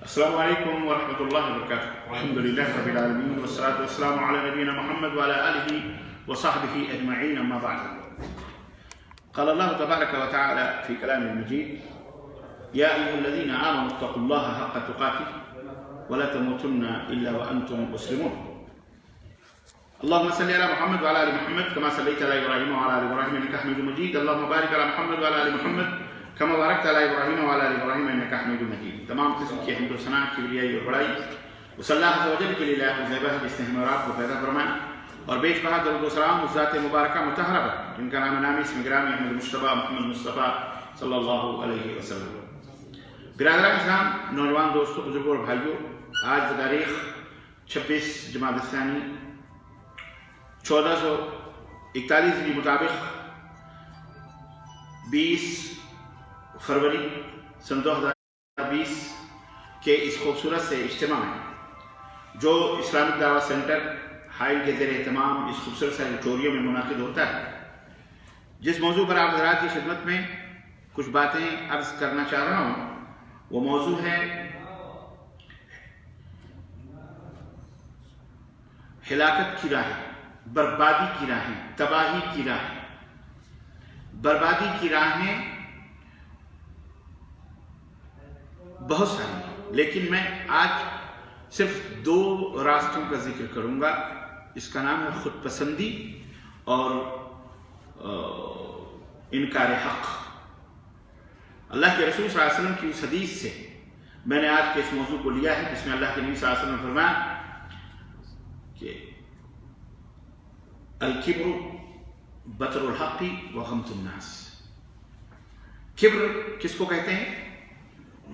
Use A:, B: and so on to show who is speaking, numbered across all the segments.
A: السلام علیکم ورحمۃ اللہ وبرکاتہ. الحمد للہ رب العالمین والصلاة والسلام علی نبینا محمد وعلى آلہ وصحبہ اجمعین. اما بعد، قال اللہ تبارک وتعالى في كلام المجيد: يا أيها الذين آمنوا اتقوا الله حق تقاته ولا تموتن إلا وأنتم مسلمون. اللهم صل على محمد وعلى آل محمد كما صليت على إبراهيم وعلى آل إبراهيم إنك حميد مجيد. اللهم بارك على محمد وعلى آل محمد كما باركت على إبراهيم وعلى آل إبراهيم إنك حميد مجيد. تمام قسم کی حمد و ثنا کبریائی اور بڑائی اس اللہ عز و جل کے لیے لاحق زیبہ ہے جس نے ہمیں رات کو پیدا فرمایا، اور بیش بہا درود و سلام اس ذات مبارکہ مطہرہ پر جن کا نام نامی اسم گرامی احمد مصطفیٰ محمد مصطفیٰ صلی اللہ علیہ وسلم. برادران اسلام، نوجوان دوستوں، بزرگوں اور بھائیوں، آج بتاریخ 26 جمادی الثانی 1441 کے مطابق 20 فروری سن 2020 کے اس خوبصورت سے اجتماع میں جو اسلامک دعوت سینٹر حائل کے زیر اہتمام اس خوبصورت سے آڈیٹوریم میں منعقد ہوتا ہے، جس موضوع پر آپ حضرات کی خدمت میں کچھ باتیں عرض کرنا چاہ رہا ہوں، وہ موضوع ہے ہلاکت کی راہیں، بربادی کی راہیں، تباہی کی راہیں. بربادی کی راہیں بہت ساری ہیں، لیکن میں آج صرف 2 راستوں کا ذکر کروں گا. اس کا نام ہے خود پسندی اور انکار حق. اللہ کے رسول صلی اللہ علیہ وسلم کی اس حدیث سے میں نے آج کے اس موضوع کو لیا ہے، جس میں اللہ کے نبی صلی اللہ علیہ وسلم نے فرمایا کہ الکبر بطر الحق وغمط الناس. کبر کس کو کہتے ہیں؟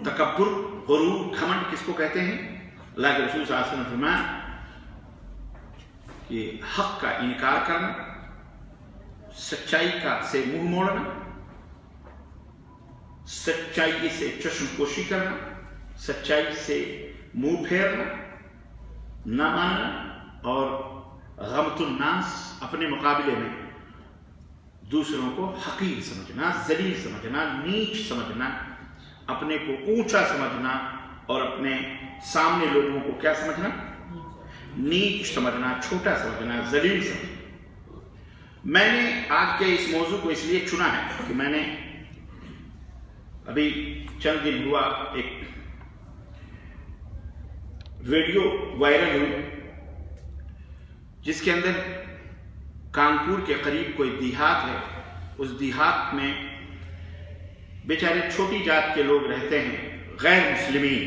A: تکبر، غرور، گھمنڈ کس کو کہتے ہیں؟ اللہ کے رسول صلی اللہ علیہ وسلم نے فرمایا کہ حق کا انکار کرنا، سچائی سے منہ موڑنا، سچائی سے چشم پوشی کرنا، سچائی سے منہ پھیرنا، نہ ماننا، اور غمط الناس اپنے مقابلے میں دوسروں کو حقیر سمجھنا، ذلیل سمجھنا، نیچ سمجھنا، اپنے کو اونچا سمجھنا، اور اپنے سامنے لوگوں کو کیا سمجھنا؟ نیچ سمجھنا، چھوٹا سمجھنا، ذلیل سمجھنا. میں نے آج کے اس موضوع کو اس لیے چنا ہے کہ میں نے ابھی چند دن ہوا ایک ویڈیو وائرل ہوئی جس کے اندر کانپور کے قریب کوئی دیہات ہے. اس دیہات میں بیچارے چھوٹی جات کے لوگ رہتے ہیں، غیر مسلمین.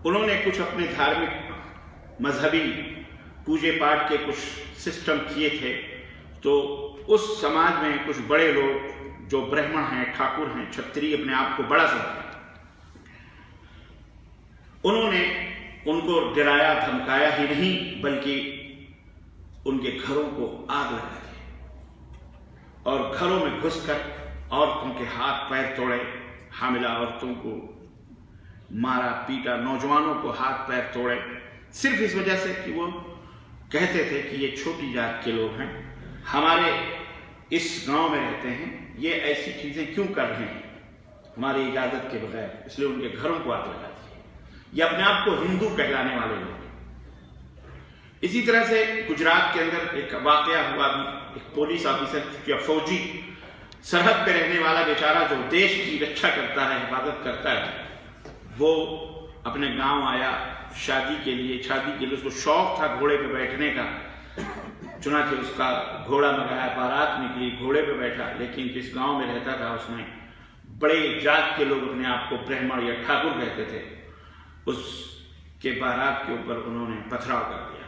A: انہوں نے کچھ اپنے دھارمک مذہبی پوجے پاٹ کے کچھ سسٹم کیے تھے، تو اس سماج میں کچھ بڑے لوگ جو برہمن ہیں، ٹھاکر ہیں، چھتری اپنے آپ کو بڑا سمجھتے، انہوں نے ان کو ڈرایا دھمکایا ہی نہیں بلکہ ان کے گھروں کو آگ لگا دی اور گھروں میں گھس کر عورتوں کے ہاتھ پیر توڑے، حاملہ عورتوں کو مارا پیٹا، نوجوانوں کو ہاتھ پیر توڑے، صرف اس وجہ سے کہ وہ کہتے تھے کہ یہ چھوٹی جات کے لوگ ہیں، ہمارے اس گاؤں میں رہتے ہیں، یہ ایسی چیزیں کیوں کر رہے ہیں ہماری اجازت کے بغیر. اس لیے ان کے گھروں کو آگ لگا دی. یہ اپنے آپ کو ہندو کہلانے والے لوگ. اسی طرح سے گجرات کے اندر ایک واقعہ ہوا بھی. ایک پولیس آفیسر یا فوجی سرحد پہ رہنے والا بیچارہ جو دیش کی رکشا کرتا ہے، حفاظت کرتا ہے، وہ اپنے گاؤں آیا شادی کے لیے اس کو شوق تھا گھوڑے پہ بیٹھنے کا. چنانچہ اس کا گھوڑا منگایا، بارات نکلی، گھوڑے پہ بیٹھا. لیکن جس گاؤں میں رہتا تھا اس میں بڑے جات کے لوگ اپنے آپ کو برہمن یا ٹھاکر کہتے تھے. اس کے بارات کے اوپر انہوں نے پتھراؤ کر دیا،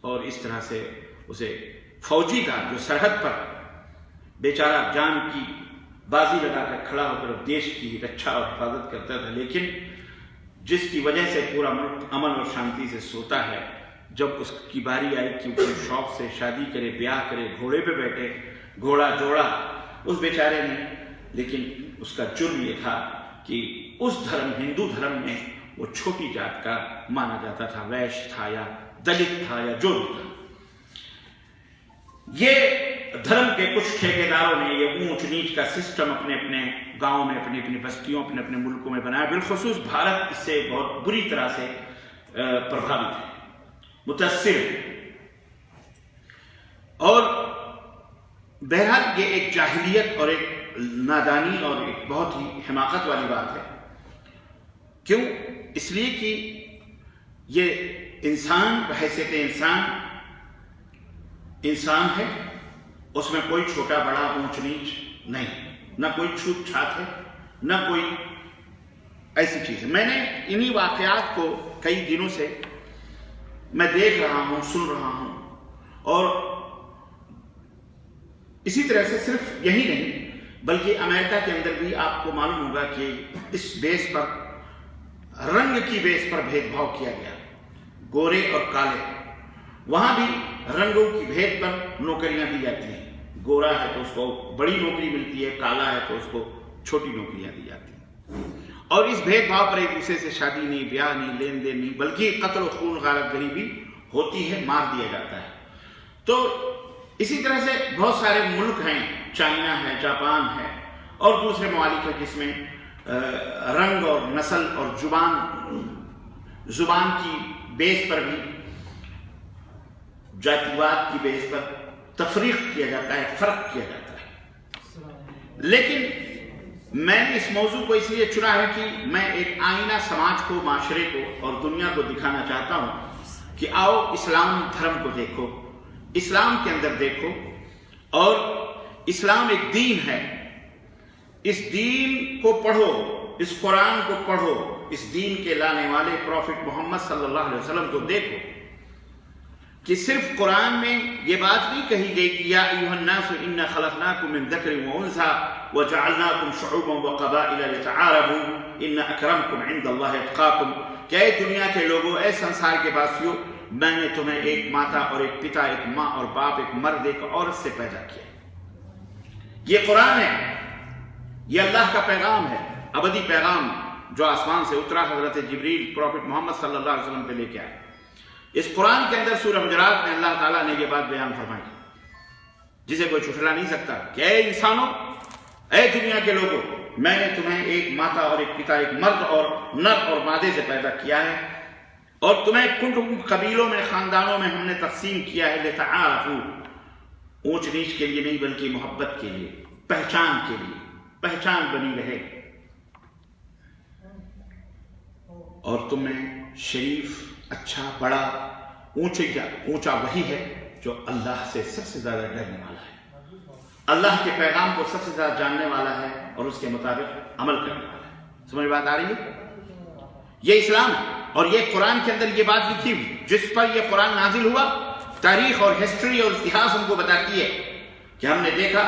A: اور اس طرح سے اسے فوجی تھا جو سرحد پر بیچارہ جان کی بازی لگا کر کھڑا ہو کر دیش کی رکشا اور حفاظت کرتا تھا، لیکن جس کی وجہ سے پورا ملک امن اور شانتی سے سوتا ہے، جب اس کی باری آئی کہ وہ شوق سے شادی کرے، بیاہ کرے، گھوڑے پہ بیٹھے، گھوڑا جوڑا اس بیچارے نے. لیکن اس کا جرم یہ تھا کہ اس ہندو دھرم میں وہ چھوٹی جات کا مانا جاتا تھا، ویش تھا یا دلت تھا یا جو بھی تھا. یہ دھرم کے کچھ ٹھیکیداروں نے یہ اونچ نیچ کا سسٹم اپنے اپنے گاؤں میں، اپنی اپنی بستیوں، اپنے اپنے ملکوں میں بنایا. بالخصوص بھارت اس سے بہت بری طرح سے پربھاوت ہے، متاثر ہے. اور بہرحال یہ ایک جاہلیت اور ایک نادانی اور ایک بہت ہی حماقت والی بات ہے. کیوں؟ اس لیے کہ یہ انسان بحیثیت انسان ہے، اس میں کوئی چھوٹا بڑا اونچ نیچ نہیں، نہ کوئی چھوت چھات ہے، نہ کوئی ایسی چیز ہے. میں نے انہی واقعات کو کئی دنوں سے میں دیکھ رہا ہوں، سن رہا ہوں. اور اسی طرح سے صرف یہی نہیں بلکہ امریکہ کے اندر بھی آپ کو معلوم ہوگا کہ اس بیس پر، رنگ کی بیس پر بھید بھاؤ کیا گیا، گورے اور کالے. وہاں بھی رنگوں کی بھید پر نوکریاں دی جاتی ہیں. گورا ہے تو اس کو بڑی نوکری ملتی ہے، کالا ہے تو اس کو چھوٹی نوکریاں دی جاتی ہیں. اور اس بھید بھاؤ پر ایک دوسرے سے شادی نہیں، بیاہ نہیں، لین دین نہیں، بلکہ قتل و خون غارت گری بھی ہوتی ہے، مار دیا جاتا ہے. تو اسی طرح سے بہت سارے ملک ہیں، چائنا ہے، جاپان ہے اور دوسرے ممالک ہیں جس میں رنگ اور نسل اور زبان کی بیس پر بھی، جاتیواد کی بیس پر تفریق کیا جاتا ہے، فرق کیا جاتا ہے. لیکن میں نے اس موضوع کو اس لیے چنا ہے کہ میں ایک آئینہ سماج کو، معاشرے کو اور دنیا کو دکھانا چاہتا ہوں کہ آؤ اسلام دھرم کو دیکھو، اسلام کے اندر دیکھو. اور اسلام ایک دین ہے، اس دین کو پڑھو، اس قرآن کو پڑھو، اس دین کے لانے والے پروفٹ محمد صلی اللہ علیہ وسلم کو دیکھو کہ صرف قرآن میں یہ بات نہیں کہی گئی کہ یا ایھا الناس انا خلقناکم من ذکر وانثی وجعلناکم شعوبا وقبائل لتعارفوا ان اکرمکم عند اللہ اتقاکم، کہ اے دنیا کے لوگوں، اے سنسار کے واسیوں، میں نے تمہیں ایک ماتا اور ایک پتا، ایک ماں اور باپ، ایک مرد ایک عورت سے پیدا کیا. یہ قرآن ہے، یہ اللہ کا پیغام ہے، ابدی پیغام جو آسمان سے اترا، حضرت جبریل پروفٹ محمد صلی اللہ علیہ وسلم پہ لے کے آئے. اس قرآن کے اندر سورہ حجرات میں اللہ تعالیٰ نے یہ بات بیان فرمائی جسے کوئی چھٹلا نہیں سکتا کہ اے انسانوں، اے دنیا کے لوگوں، میں نے تمہیں ایک ماتا اور ایک پتا، ایک مرد اور نر اور مادے سے پیدا کیا ہے، اور تمہیں کن قبیلوں میں، خاندانوں میں ہم نے تقسیم کیا ہے، لتعارفوا، اونچ نیچ کے لیے نہیں بلکہ محبت کے لیے، پہچان کے لیے، پہچان بنی رہے. اور تم میں شریف، اچھا، بڑا، اونچا وہی ہے جو اللہ سے سب سے زیادہ ڈرنے والا ہے، اللہ کے پیغام کو سب سے زیادہ جاننے والا ہے اور اس کے مطابق عمل کرنے والا ہے. سمجھ بات آ رہی ہے؟ یہ اسلام ہے. اور یہ قرآن کے اندر یہ بات لکھی ہوئی، جس پر یہ قرآن نازل ہوا، تاریخ اور ہسٹری اور اتہاس ہم کو بتاتی ہے کہ ہم نے دیکھا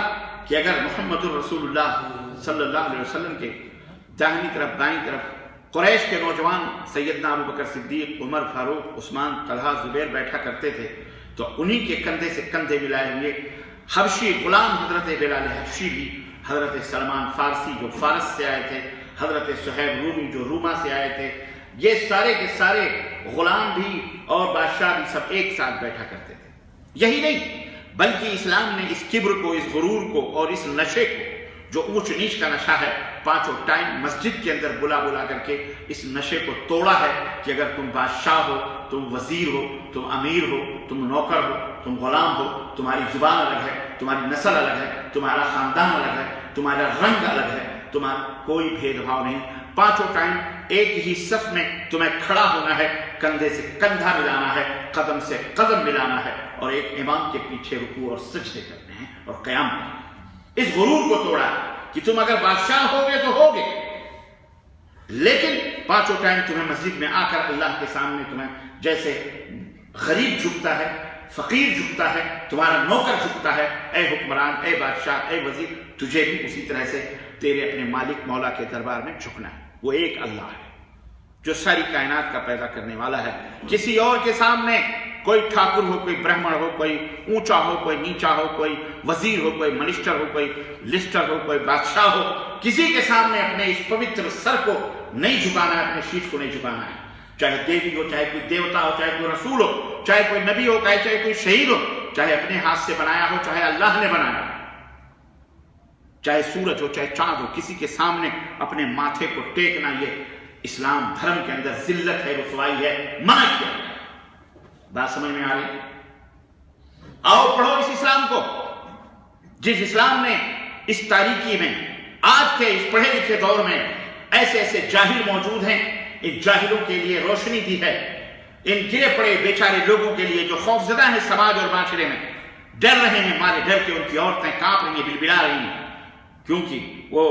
A: کہ اگر محمد الرسول اللہ صلی اللہ علیہ وسلم کے داہنی طرف، بائیں طرف قریش کے نوجوان سیدنا ابو بکر صدیق، عمر فاروق، عثمان، طلحہ، زبیر بیٹھا کرتے تھے، تو انہی کے کندھے سے کندھے ملائے ہوئے حبشی غلام حضرت بلال حبشی بھی، حضرت سلمان فارسی جو فارس سے آئے تھے، حضرت صہیب رومی جو روما سے آئے تھے، یہ سارے کے سارے غلام بھی اور بادشاہ بھی سب ایک ساتھ بیٹھا کرتے تھے. یہی نہیں بلکہ اسلام نے اس کبر کو، اس غرور کو اور اس نشے کو جو اونچ نیچ کا نشہ ہے، پانچوں ٹائم مسجد کے اندر بلا کر کے اس نشے کو توڑا ہے کہ اگر تم بادشاہ ہو، تم وزیر ہو، تم امیر ہو، تم نوکر ہو، تم غلام ہو، تمہاری زبان الگ ہے، تمہاری نسل الگ ہے، تمہارا خاندان الگ ہے، تمہارا رنگ الگ ہے، تمہارا کوئی بھید بھاؤ نہیں، پانچوں ٹائم ایک ہی صف میں تمہیں کھڑا ہونا ہے، کندھے سے کندھا ملانا ہے، قدم سے قدم ملانا ہے، اور ایک امام کے پیچھے رکوع اور سجدے کرنے ہیں اور قیام کرنا ہے. اس غرور کو توڑا کہ تم اگر بادشاہ ہوگے تو ہوگے، لیکن پانچوں ٹائم تمہیں مسجد میں آ کر اللہ کے سامنے تمہیں جیسے غریب جھکتا ہے، فقیر جھکتا ہے، تمہارا نوکر جھکتا ہے، اے حکمران، اے بادشاہ، اے وزیر، تجھے بھی اسی طرح سے تیرے اپنے مالک مولا کے دربار میں جھکنا ہے. وہ ایک اللہ ہے جو ساری کائنات کا پیدا کرنے والا ہے. کسی اور کے سامنے کوئی ٹھاکر ہو، کوئی برہمن ہو، کوئی اونچا ہو، کوئی نیچا ہو، کوئی وزیر ہو، کوئی منسٹر ہو، کوئی لسٹر ہو، کوئی بادشاہ ہو، کسی کے سامنے اپنے اس پوتر سر کو نہیں جھکانا ہے، اپنے شیش کو نہیں جھکانا ہے. چاہے دیوی ہو، چاہے کوئی دیوتا ہو، چاہے کوئی رسول ہو، چاہے کوئی نبی ہو، چاہے کوئی شہید ہو، چاہے اپنے ہاتھ سے بنایا ہو چاہے اللہ نے بنایا ہو، چاہے سورج ہو چاہے چاند ہو، کسی کے سامنے اپنے ماتھے کو ٹیکنا یہ اسلام دھرم کے اندر ذلت ہے، رسوائی ہے، منع کیا ہے۔ بات سمجھ میں آ رہی؟ آؤ پڑھو اس اسلام کو، جس اسلام نے اس تاریکی میں، آج کے اس پڑھے لکھے دور میں ایسے ایسے جاہل موجود ہیں، ان جاہلوں کے لیے روشنی دی ہے، ان گرے پڑے بیچارے لوگوں کے لیے جو خوفزدہ ہیں سماج اور معاشرے میں، ڈر رہے ہیں، مارے ڈر کے ان کی عورتیں کانپ رہی ہیں، بلبلا رہی ہیں، کیونکہ وہ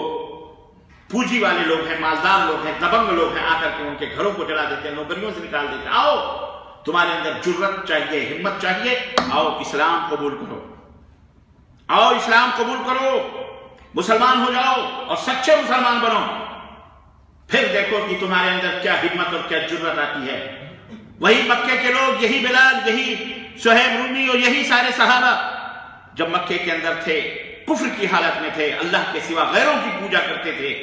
A: پونجی والے لوگ ہیں، مالدار لوگ ہیں، دبنگ لوگ ہیں، آ کر کے ان کے گھروں کو جلا دیتے ہیں، نوکریوں سے نکال دیتے ہیں۔ آؤ، تمہارے اندر جرت چاہیے، ہمت چاہیے، آؤ اسلام قبول کرو، آؤ اسلام قبول کرو، مسلمان ہو جاؤ اور سچے مسلمان بنو، پھر دیکھو کہ تمہارے اندر کیا ہمت اور کیا جرت آتی ہے۔ وہی مکے کے لوگ، یہی بلال، یہی صہیب رومی اور یہی سارے صحابہ جب مکے کے اندر تھے، کفر کی حالت میں تھے، اللہ کے سوا غیروں کی پوجا کرتے تھے،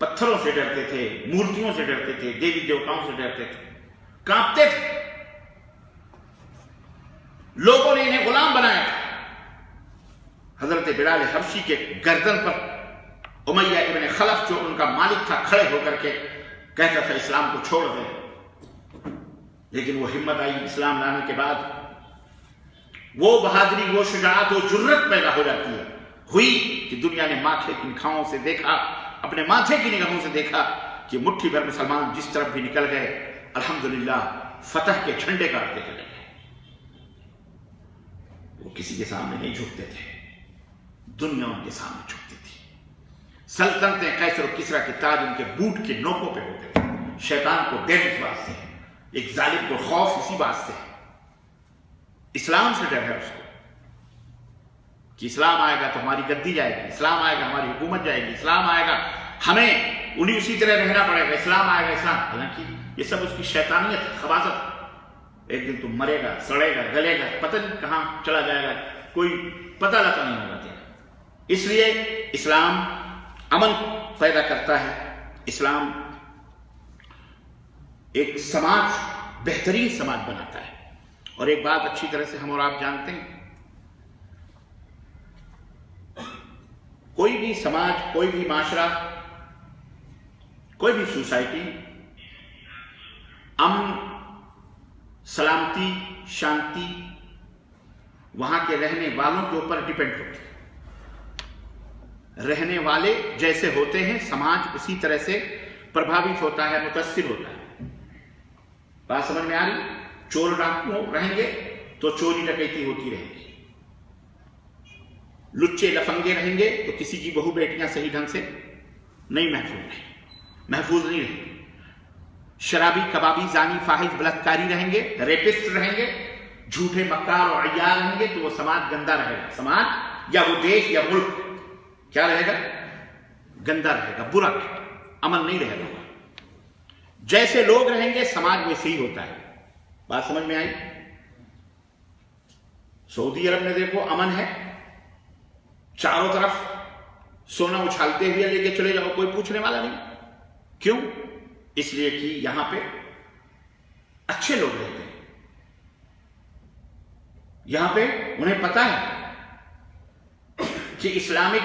A: پتھروں سے ڈرتے تھے، مورتیوں سے ڈرتے تھے، دیوی دیوتاؤں سے ڈرتے تھے، کانپتے تھے، لوگوں نے انہیں غلام بنایا تھا۔ حضرت بلال حبشی کے گردن پر امیہ ابن خلف جو ان کا مالک تھا کھڑے ہو کر کے کہتا تھا اسلام کو چھوڑ دیں، لیکن وہ ہمت آئی اسلام لانے کے بعد، وہ بہادری، وہ شجاعت، وہ جرت پیدا ہو جاتی ہے، ہوئی کہ دنیا نے ماتھے کی نگاہوں سے دیکھا، اپنے ماتھے کی نگاہوں سے دیکھا کہ مٹھی بھر مسلمان جس طرف بھی نکل گئے الحمدللہ فتح کے جھنڈے گاڑتے چلے گئے۔ وہ کسی کے سامنے نہیں جھکتے تھے، دنیا ان کے سامنے جھکتی تھی۔ سلطنتیں قیصر و کسریٰ کے تاج ان کے بوٹ کے نوکوں پہ ہوتے تھے۔ شیطان کو ڈر اس بات سے ہے، ایک ظالم کو خوف اسی بات سے ہے، اسلام سے ڈر ہے اس کو کہ اسلام آئے گا تو ہماری گدی جائے گی، اسلام آئے گا ہماری حکومت جائے گی، اسلام آئے گا ہمیں انہیں اسی طرح رہنا پڑے گا، اسلام آئے گا اسلام۔ حالانکہ یہ سب اس کی شیطانیت، خباثت، ایک دن تو مرے گا، سڑے گا، گلے گا، پتہ نہیں کہاں چلا جائے گا، کوئی پتہ لگا نہیں ہوگا تیرا۔ اس لیے اسلام امن پیدا کرتا ہے، اسلام ایک سماج، بہترین سماج بناتا ہے۔ اور ایک بات اچھی طرح سے ہم اور آپ جانتے ہیں، کوئی بھی سماج، کوئی بھی معاشرہ، کوئی بھی سوسائٹی امن، سلامتی، شانتی وہاں کے رہنے والوں کے اوپر ڈیپینڈ ہوتی ہے۔ رہنے والے جیسے ہوتے ہیں سماج اسی طرح سے پربھاوت ہوتا ہے، متاثر ہوتا ہے۔ بات سمجھ میں آ رہی؟ چور ڈاکو رہیں گے تو چوری ڈکیتی ہوتی رہے گی، لچے لفنگے رہیں گے تو کسی کی بہو بیٹیاں صحیح ڈھنگ سے نہیں محفوظ نہیں رہیں گے، شرابی، کبابی، زانی، فاحش، بلاత్కాری رہیں گے، ریپسٹ رہیں گے، جھوٹے مکار اور عیار رہیں گے تو وہ سماج گندا رہے گا۔ سماج یا وہ دیش یا ملک کیا رہے گا؟ گندا رہے گا، برا رہے گا، امن نہیں رہے گا۔ جیسے لوگ رہیں گے سماج ویسے ہی ہوتا ہے۔ بات سمجھ میں آئی؟ سعودی عرب میں دیکھو امن ہے، چاروں طرف سونا اچھالتے ہوئے لے کے چلے جاؤ، کوئی پوچھنے والا نہیں۔ کیوں؟ اس لیے کہ یہاں پہ اچھے لوگ رہتے ہیں، یہاں پہ انہیں پتا ہے کہ اسلامک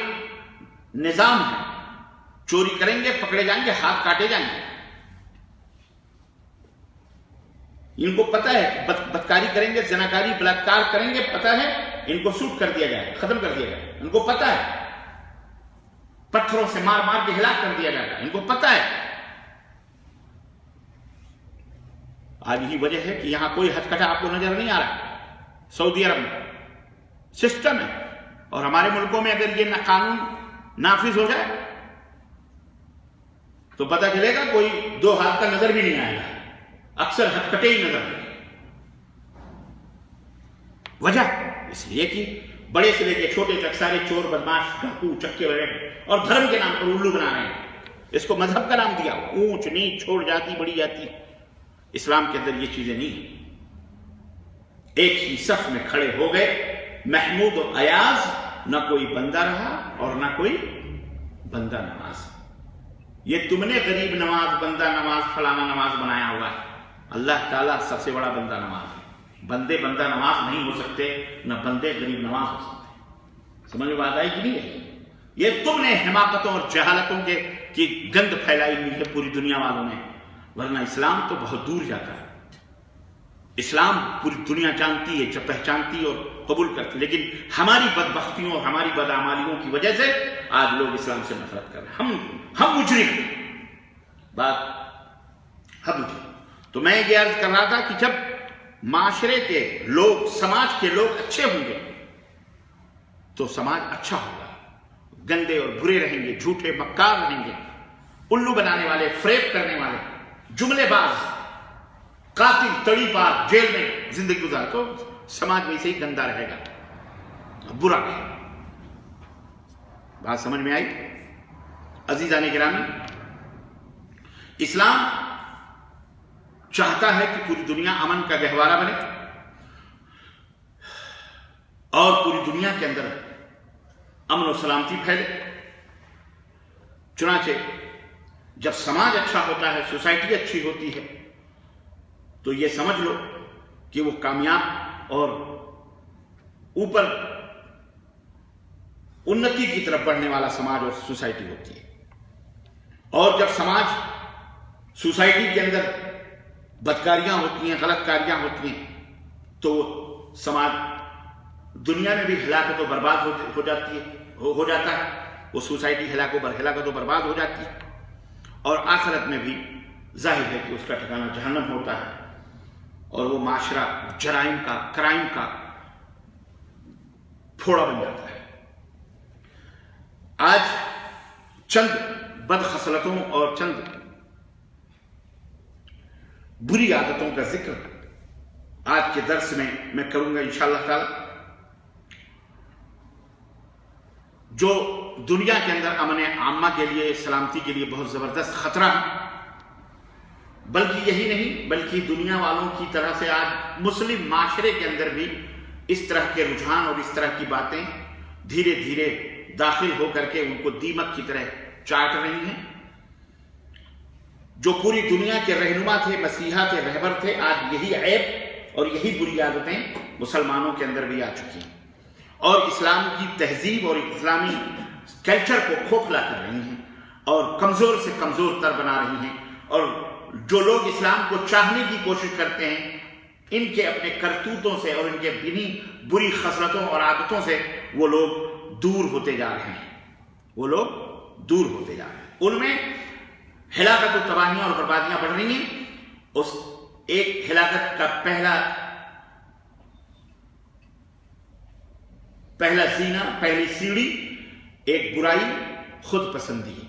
A: نظام ہے، چوری کریں گے پکڑے جائیں گے، ہاتھ کاٹے جائیں گے۔ ان کو پتا ہے بدکاری کریں گے، زناکاری، بلاత్కాر کریں گے، پتا ہے ان کو سوٹ کر دیا جائے گا، ختم کر دیا جائے گا، ان کو پتا ہے پتھروں سے مار مار کے ہلاک کر دیا جائے گا، ان کو پتا ہے۔ آج یہی وجہ ہے کہ یہاں کوئی ہتھکٹا آپ کو نظر نہیں آ رہا۔ سعودی عرب میں سسٹم ہے، اور ہمارے ملکوں میں اگر یہ قانون نافذ ہو جائے تو پتہ چلے گا کوئی دو ہاتھ کا نظر بھی نہیں آئے گا، اکثر ہتھکٹے ہی نظر آئیں گے۔ وجہ اس لیے کہ بڑے سے لے کے چھوٹے تک سارے چور، بدماش، ڈاکو، چکے وغیرہ، اور دھرم کے نام پر الو بنا رہے ہیں۔ اس کو مذہب کا نام دیا، اونچ نیچ، چھوڑ جاتی بڑی جاتی۔ اسلام کے اندر یہ چیزیں نہیں ہیں۔ ایک ہی صف میں کھڑے ہو گئے، محمود و ایاز، نہ کوئی بندہ رہا اور نہ کوئی بندہ نواز۔ یہ تم نے غریب نواز، بندہ نواز، فلانا نواز بنایا ہوا ہے، اللہ تعالیٰ سب سے بڑا بندہ نواز ہے۔ بندے بندہ نواز نہیں ہو سکتے، نہ بندے غریب نواز ہو سکتے. سمجھ میں بات آئی کہ نہیں ہے؟ یہ تم نے حماقتوں اور جہالتوں کی گند پھیلائی ہوئی ہے پوری دنیا والوں نے، ورنہ اسلام تو بہت دور جاتا ہے. اسلام پوری دنیا جانتی ہے، جب پہچانتی اور قبول کرتی، لیکن ہماری بدبختیوں اور ہماری بدعمالیوں کی وجہ سے آج لوگ اسلام سے نفرت کر رہے ہیں. ہم مجرم بات ہم مجرم. تو میں یہ عرض کر رہا تھا کہ جب معاشرے کے لوگ، سماج کے لوگ اچھے ہوں گے تو سماج اچھا ہوگا. گندے اور برے رہیں گے، جھوٹے مکار رہیں گے، الو بنانے والے، فریب کرنے والے، جملے باز، قاتل، تڑی پار، جیل میں زندگی گزار، تو سماج ویسے ہی گندا رہے گا، برا رہے گا. بات سمجھ میں آئی؟ عزیزان گرامی، اسلام چاہتا ہے کہ پوری دنیا امن کا گہوارہ بنے اور پوری دنیا کے اندر امن و سلامتی پھیلے. چنانچہ جب سماج اچھا ہوتا ہے، سوسائٹی اچھی ہوتی ہے، تو یہ سمجھ لو کہ وہ کامیاب اور اوپر انتی کی طرف بڑھنے والا سماج اور سوسائٹی ہوتی ہے. اور جب سماج، سوسائٹی کے اندر بدکاریاں ہوتی ہیں، غلط کاریاں ہوتی ہیں، تو سماج دنیا میں بھی ہلاکت و برباد ہو جاتا ہے. وہ سوسائٹی ہلاکت و برباد ہو جاتی ہے، اور آخرت میں بھی ظاہر ہے کہ اس کا ٹھکانہ جہنم ہوتا ہے، اور وہ معاشرہ جرائم کا، کرائم کا پھوڑا بن جاتا ہے. آج چند بد خصلتوں اور چند بری عادتوں کا ذکر آج کے درس میں کروں گا انشاءاللہ تعالی، جو دنیا کے اندر امن عامہ کے لیے، سلامتی کے لیے بہت زبردست خطرہ ہے. بلکہ یہی نہیں، بلکہ دنیا والوں کی طرح سے آج مسلم معاشرے کے اندر بھی اس طرح کے رجحان اور اس طرح کی باتیں دھیرے دھیرے داخل ہو کر کے ان کو دیمک کی طرح چاٹ رہی ہیں. جو پوری دنیا کے رہنما تھے، مسیحا تھے، رہبر تھے، آج یہی عیب اور یہی بری عادتیں مسلمانوں کے اندر بھی آ چکی ہیں، اور اسلام کی تہذیب اور اسلامی کلچر کو کھوکھلا کر رہی ہیں، اور کمزور سے کمزور تر بنا رہی ہیں. اور جو لوگ اسلام کو چاہنے کی کوشش کرتے ہیں، ان کے اپنے کرتوتوں سے اور ان کے بنی بری خصلتوں اور عادتوں سے وہ لوگ دور ہوتے جا رہے ہیں. وہ لوگ دور ہوتے جا رہے ہیں. ان میں ہلاکت و تباہیاں اور بربادیاں بڑھ رہی ہیں. اس ایک ہلاکت کا پہلا زینہ، پہلی سیڑھی، ایک برائی خود پسندی.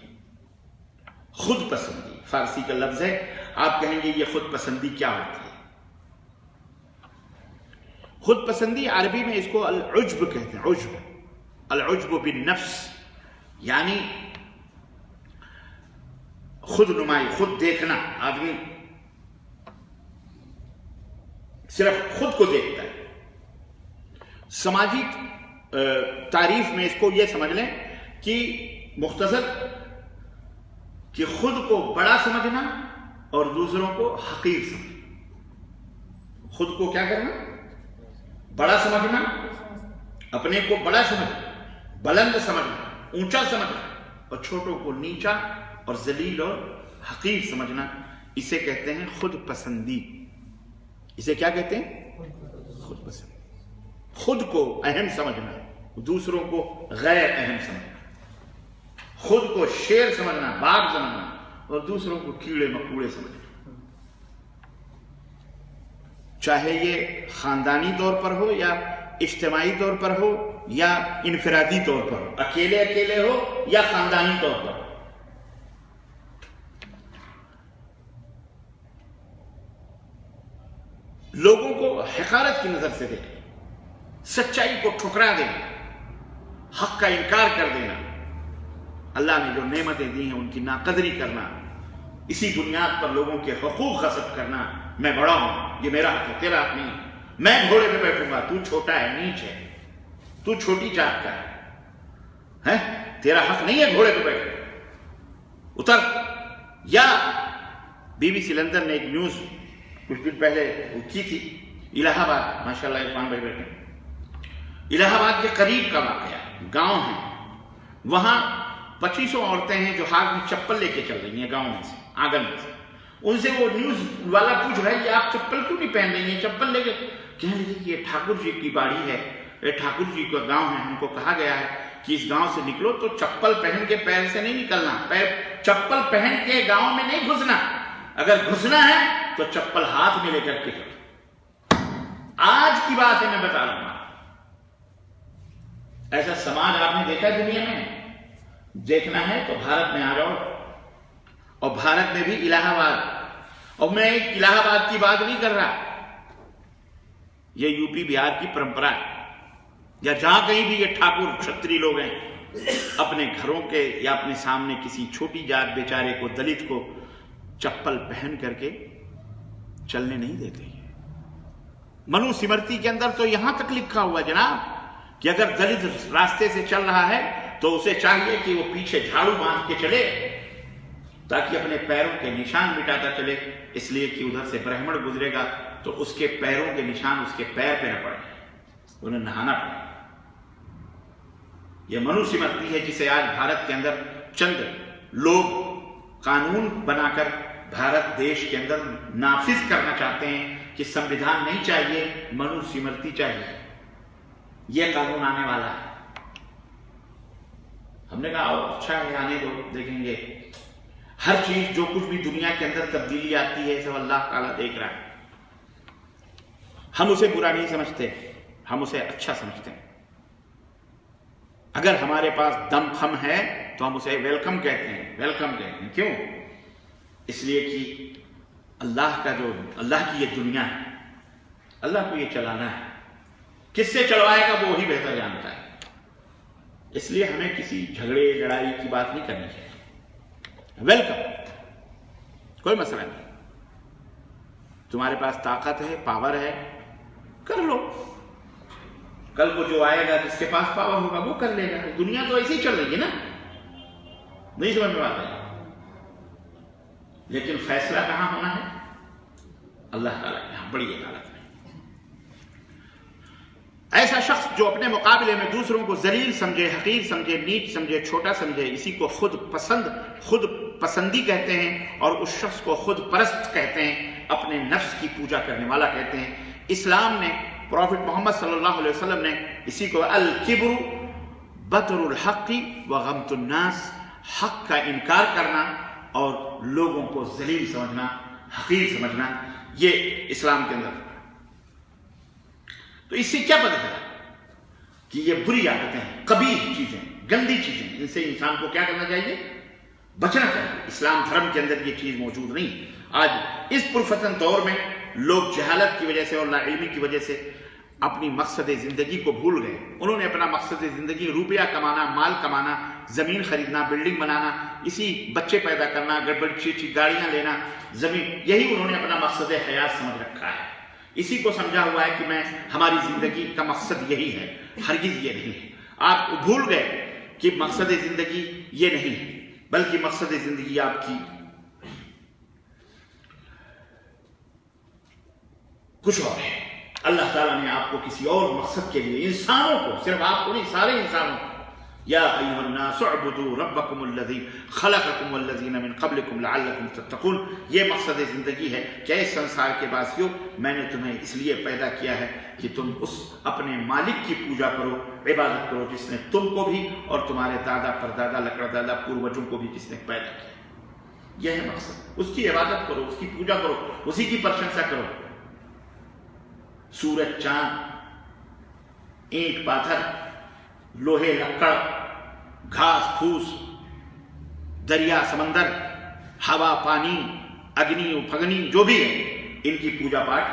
A: خود پسندی فارسی کا لفظ ہے. آپ کہیں گے یہ خود پسندی کیا ہوتی ہے؟ خود پسندی عربی میں اس کو العجب کہتے ہیں. عجب، العجب بالنفس، یعنی خود نمائی، خود دیکھنا. آدمی صرف خود کو دیکھتا ہے. سماجی تعریف میں اس کو یہ سمجھ لیں کہ مختصر کہ خود کو بڑا سمجھنا اور دوسروں کو حقیر سمجھنا. خود کو کیا کرنا؟ بڑا سمجھنا، اپنے کو بڑا سمجھنا، بلند سمجھنا، اونچا سمجھنا، اور چھوٹوں کو نیچا اور ذلیل اور حقیر سمجھنا. اسے کہتے ہیں خود پسندی. اسے کیا کہتے ہیں؟ خود پسندی. خود کو اہم سمجھنا، دوسروں کو غیر اہم سمجھنا. خود کو شیر سمجھنا، باغ سمجھنا، اور دوسروں کو کیڑے مکوڑے سمجھنا. چاہے یہ خاندانی طور پر ہو یا اجتماعی طور پر ہو یا انفرادی طور پر ہو، اکیلے ہو یا خاندانی طور پر. لوگوں کو حقارت کی نظر سے دیکھنا، سچائی کو ٹھکرا دینا، حق کا انکار کر دینا، اللہ نے جو نعمتیں دی ہیں ان کی ناقدری کرنا، اسی بنیاد پر لوگوں کے حقوق غصب کرنا. میں بڑا ہوں، یہ میرا حق ہے، تیرا حق نہیں. میں گھوڑے پہ بیٹھوں گا، تو چھوٹا ہے، نیچ ہے، تو چھوٹی جات کا ہے، تیرا حق نہیں ہے گھوڑے پہ بیٹھنا، اتر. یا BBC لندن نے ایک نیوز کچھ دن پہلے کی تھی، الہ آباد، ماشاءاللہ عرفان بھائی بیٹھے، الہ آباد کے قریب کا واقعہ ہے، گاؤں ہے، وہاں 2500 عورتیں ہیں جو ہاتھ میں چپل لے کے چل رہی ہیں گاؤں میں سے، آنگن میں سے. ان سے وہ نیوز والا پوچھ رہا ہے کہ آپ چپل کیوں نہیں پہن رہی ہیں، چپل لے کے. کہنے لگی کہ یہ ٹھاکر جی کی باڑی ہے، یہ ٹھاکر جی کا گاؤں ہے، ہم کو کہا گیا ہے کہ اس گاؤں سے نکلو تو چپل پہن کے پیر سے نہیں نکلنا، چپل پہن کے گاؤں میں نہیں گھسنا، اگر گھسنا ہے تو چپل ہاتھ میں لے کر کے. آج کی بات ہے، میں بتا رہا ہوں. ایسا سماج آپ نے دیکھا دنیا میں؟ دیکھنا ہے تو بھارت میں آ جاؤ، اور بھارت میں بھی الہ آباد. اور میں ایک الہ آباد کی بات نہیں کر رہا، یہ یو پی بہار کی پرمپرا ہے، یا جہاں کہیں بھی یہ ٹھاکر چھتری لوگ ہیں اپنے گھروں کے یا اپنے سامنے کسی چھوٹی جات بیچارے کو، دلت کو چپل پہن کر کے چلنے نہیں دیتے. منو سمرتی کے اندر تو یہاں تک لکھا ہوا ہے جناب کہ اگر دلت راستے سے چل رہا ہے تو اسے چاہیے کہ وہ پیچھے جھاڑو باندھ کے چلے تاکہ اپنے پیروں کے نشان مٹاتا چلے، اس لیے کہ ادھر سے برہمن گزرے گا تو اس کے پیروں کے نشان اس کے پیر پہ نہ پڑے، انہیں نہانا پڑے. یہ منو سمرتی ہے جسے آج بھارت کے اندر چند لوگ قانون بنا کر بھارت دیش کے اندر نافذ کرنا چاہتے ہیں کہ سمویدھان نہیں چاہیے، منو سمرتی چاہیے. یہ قانون آنے والا ہے. ہم نے کہا اچھا ہے، آنے دو، دیکھیں گے. ہر چیز جو کچھ بھی دنیا کے اندر تبدیلی آتی ہے سب اللہ تعالیٰ دیکھ رہا ہے. ہم اسے برا نہیں سمجھتے، ہم اسے اچھا سمجھتے ہیں. اگر ہمارے پاس دم خم ہے تو ہم اسے ویلکم کہتے ہیں، ویلکم کہتے ہیں. کیوں؟ اس لیے کہ اللہ کی یہ دنیا ہے، اللہ کو یہ چلانا ہے. کس سے چلوائے گا وہ وہی بہتر جانتا ہے. اس لیے ہمیں کسی جھگڑے لڑائی کی بات نہیں کرنی چاہیے. ویلکم، کوئی مسئلہ نہیں. تمہارے پاس طاقت ہے، پاور ہے، کر لو. کل کو جو آئے گا جس کے پاس پاور ہوگا وہ کر لے گا. دنیا تو ایسے ہی چل رہی ہے نا، نہیں سمجھ میں آتا ہے. لیکن فیصلہ کہاں ہونا ہے؟ اللہ تعالیٰ کے یہاں، بڑی عدالت میں. ایسا شخص جو اپنے مقابلے میں دوسروں کو ذلیل سمجھے، حقیر سمجھے، نیچ سمجھے، چھوٹا سمجھے، اسی کو خود پسندی کہتے ہیں، اور اس شخص کو خود پرست کہتے ہیں، اپنے نفس کی پوجا کرنے والا کہتے ہیں. اسلام نے، پروفٹ محمد صلی اللہ علیہ وسلم نے اسی کو الکبر بطر الحق وغمط الناس، حق کا انکار کرنا اور لوگوں کو ذلیل سمجھنا، حقیر سمجھنا، یہ اسلام کے اندر. تو اس سے کیا پتہ چلا کہ یہ بری عادتیں ہیں، قبیح چیزیں، گندی چیزیں، ان سے انسان کو کیا کرنا چاہیے؟ بچنا چاہیے. اسلام دھرم کے اندر یہ چیز موجود نہیں. آج اس پرفتن دور میں لوگ جہالت کی وجہ سے اور لا علمی کی وجہ سے اپنی مقصد زندگی کو بھول گئے. انہوں نے اپنا مقصد زندگی روپیہ کمانا، مال کمانا، زمین خریدنا، بلڈنگ بنانا، اسی بچے پیدا کرنا، بڑی اچھی گاڑیاں لینا، زمین، یہی انہوں نے اپنا مقصد حیات سمجھ رکھا ہے. اسی کو سمجھا ہوا ہے کہ ہماری زندگی کا مقصد یہی ہے. ہرگز یہ نہیں ہے. آپ بھول گئے کہ مقصد زندگی یہ نہیں ہے، بلکہ مقصد زندگی آپ کی کچھ اور ہے. اللہ تعالیٰ نے آپ کو کسی اور مقصد کے لیے، انسانوں کو، صرف آپ کو نہیں، سارے انسانوں کو، یا ایھا الناس اعبدوا ربکم الذی خلقکم والذین من قبلکم لعلکم تتقون. یہ مقصد زندگی ہے کہ اے سنسار کے واسیوں، میں نے تمہیں اس لیے پیدا کیا ہے کہ تم اس اپنے مالک کی پوجا کرو، عبادت کرو، جس نے تم کو بھی اور تمہارے دادا پردادا لکڑدادا پوروجوں کو بھی جس نے پیدا کیا. یہ ہے مقصد. اس کی عبادت کرو، اس کی پوجا کرو، اسی کی پرشنسا کرو. سورج، چاند، اینٹ پاتھر، لوہے لکڑ، گھاس پھوس، دریا سمندر، ہوا پانی، اگنی پھگنی، جو بھی ہے، ان کی پوجا پاٹ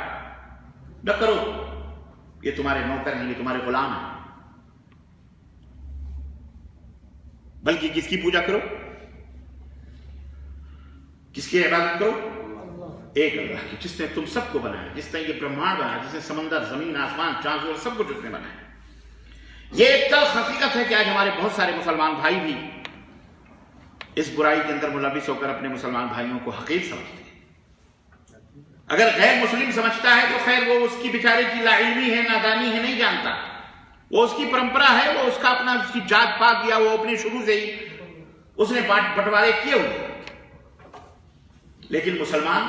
A: نہ کرو. یہ تمہارے نوکر ہیں، یہ تمہارے غلام ہیں. بلکہ کس کی پوجا کرو، کس کی عبادت کرو؟ ایک اللہ کی، جس نے تم سب کو بنایا، جس نے یہ برہمانڈ بنایا، جس نے سمندر، زمین، آسمان، چاند اور سب کچھ اس نے بنایا. یہ ایک تلخ حقیقت ہے کہ آج ہمارے بہت سارے مسلمان بھائی بھی اس برائی کے اندر ملوث ہو کر اپنے مسلمان بھائیوں کو حقیر سمجھتے ہیں. اگر غیر مسلم سمجھتا ہے تو خیر وہ اس کی بیچارے کی لا علمی ہے، نادانی ہے، نہیں جانتا، وہ اس کی پرمپرا ہے، وہ اس کا اپنا اس کی جات پات یا وہ اپنے شروع سے ہی اس نے بٹوارے کیے ہوئے. لیکن مسلمان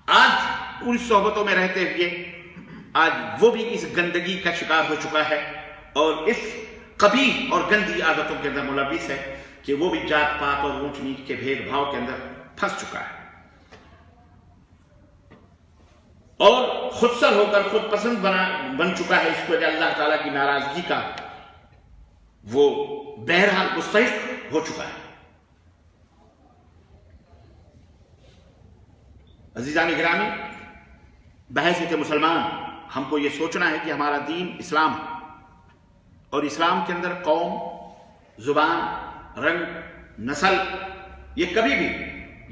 A: آج ان صحبتوں میں رہتے ہوئے آج وہ بھی اس گندگی کا شکار ہو چکا ہے اور اس قبیح اور گندی عادتوں کے اندر ملوث ہے کہ وہ بھی جات پات اور اونچ نیچ کے بھید بھاؤ کے اندر پھنس چکا ہے اور خود سر ہو کر خود پسند بن چکا ہے. اس کو اللہ تعالیٰ کی ناراضگی کا وہ بہرحال مستحق ہو چکا ہے. عزیزان گرامی، بحیثیت مسلمان ہم کو یہ سوچنا ہے کہ ہمارا دین اسلام ہے اور اسلام کے اندر قوم، زبان، رنگ، نسل یہ کبھی بھی